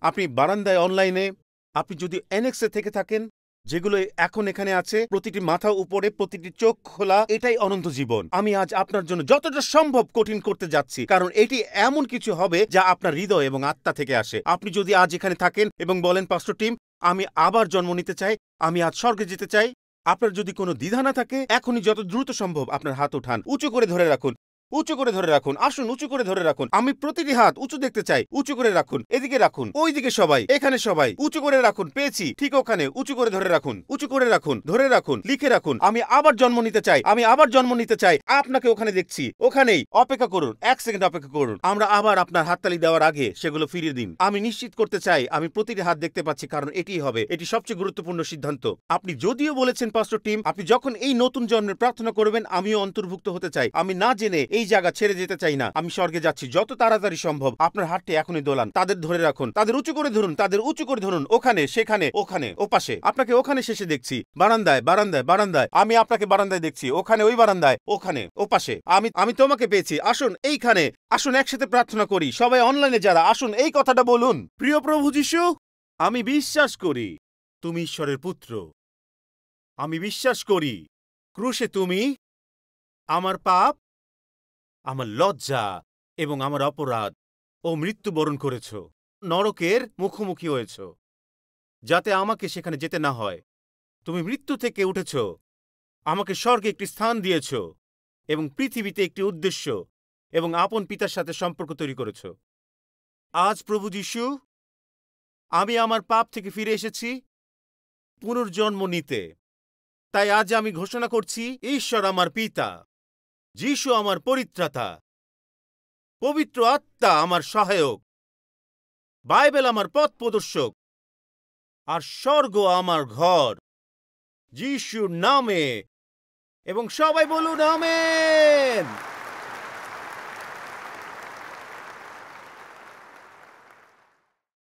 আপনি বারান্দায় অনলাইনে, আপনি যদি এনএক্সে থেকে থাকেন, যেগুলো এখন এখানে আছে, প্রতিটি মাথা উপরে, প্রতিটি চোখ খোলা, এটাই অনন্ত জীবন। আমি আজ আপনার জন্য যতটা সম্ভব কঠিন করতে যাচ্ছি, কারণ এটি এমন কিছু হবে যা আপনার হৃদয় এবং আত্মা থেকে আসে। আপনি যদি আজ এখানে থাকেন এবং বলেন, পাস্টর টিম, আমি আবার জন্ম নিতে চাই, আমি আজ স্বর্গে যেতে চাই, আপনার যদি কোনো দ্বিধা না থাকে, এখনই যত দ্রুত সম্ভব আপনার হাত উঠান, উঁচু করে ধরে রাখুন, উঁচু করে ধরে রাখুন, আসুন উঁচু করে ধরে রাখুন। আমি প্রতিটি হাত উঁচু দেখতে চাই, উঁচু করে রাখুন, এদিকে রাখুন, ওইদিকে সবাই, এখানে সবাই, উঁচু করে রাখুন, পেয়েছি, ঠিক ওখানে, উঁচু করে ধরে রাখুন, উঁচু করে রাখুন, ধরে রাখুন, লিখে রাখুন, আমি আবার জন্ম নিতে চাই, আমি আবার জন্ম নিতে চাই। আপনাকে ওখানে দেখছি, ওখানেই অপেক্ষা করুন, 1 সেকেন্ড অপেক্ষা করুন, আমরা আবার আপনার হাততালি দেওয়ার আগে সেগুলো ফিরিয়ে দিন। আমি নিশ্চিত করতে চাই আমি প্রতিটি হাত দেখতে পাচ্ছি, কারণ এটিই হবে, এটি সবচেয়ে গুরুত্বপূর্ণ সিদ্ধান্ত। আপনি যদিও বলেছেন, পাস্টর টিম, আপনি যখন এই নতুন জন্মের প্রার্থনা করবেন, আমিও অন্তর্ভুক্ত হতে চাই, আমি না জেনে এই জায়গা ছেড়ে যেতে চাই না, আমি স্বর্গে যাচ্ছি যত তাড়াতাড়ি সম্ভব। আপনার হাতটি এখনই দোলান, তাদের ধরে রাখুন, তাদের উঁচু করে ধরুন, তাদের উঁচু করে ধরুন, ওখানে, সেখানে, ওখানে, ওপাশে, আপনাকে ওখানে শেষে দেখছি, বারান্দায়, বারান্দায়, বারান্দায়, আমি আপনাকে বারান্দায় দেখছি, ওখানে, ওই বারান্দায়, ওখানে, ওপাশে, আমি তোমাকে পেয়েছি, আসুন এইখানে, আসুন একসাথে প্রার্থনা করি, সবাই অনলাইনে যারা, আসুন এই কথাটা বলুন, প্রিয় প্রভু যীশু, আমি বিশ্বাস করি তুমি ঈশ্বরের পুত্র, আমি বিশ্বাস করি ক্রুশে তুমি আমার পাপ, আমার লজ্জা এবং আমার অপরাধ ও মৃত্যুবরণ করেছ, নরকের মুখোমুখি হয়েছ, যাতে আমাকে সেখানে যেতে না হয়। তুমি মৃত্যু থেকে উঠেছ, আমাকে স্বর্গে একটি স্থান দিয়েছ এবং পৃথিবীতে একটি উদ্দেশ্য এবং আপন পিতার সাথে সম্পর্ক তৈরি করেছ। আজ প্রভু যীশু, আমি আমার পাপ থেকে ফিরে এসেছি পুনর্জন্ম নিতে। তাই আজ আমি ঘোষণা করছি, ঈশ্বর আমার পিতা, যীশু আমার পরিত্রাতা, পবিত্র আত্মা আমার সহায়ক, বাইবেল আমার পথ প্রদর্শক, আর স্বর্গ আমার ঘর, যীশুর নামে। এবং সবাই বলুন আমেন।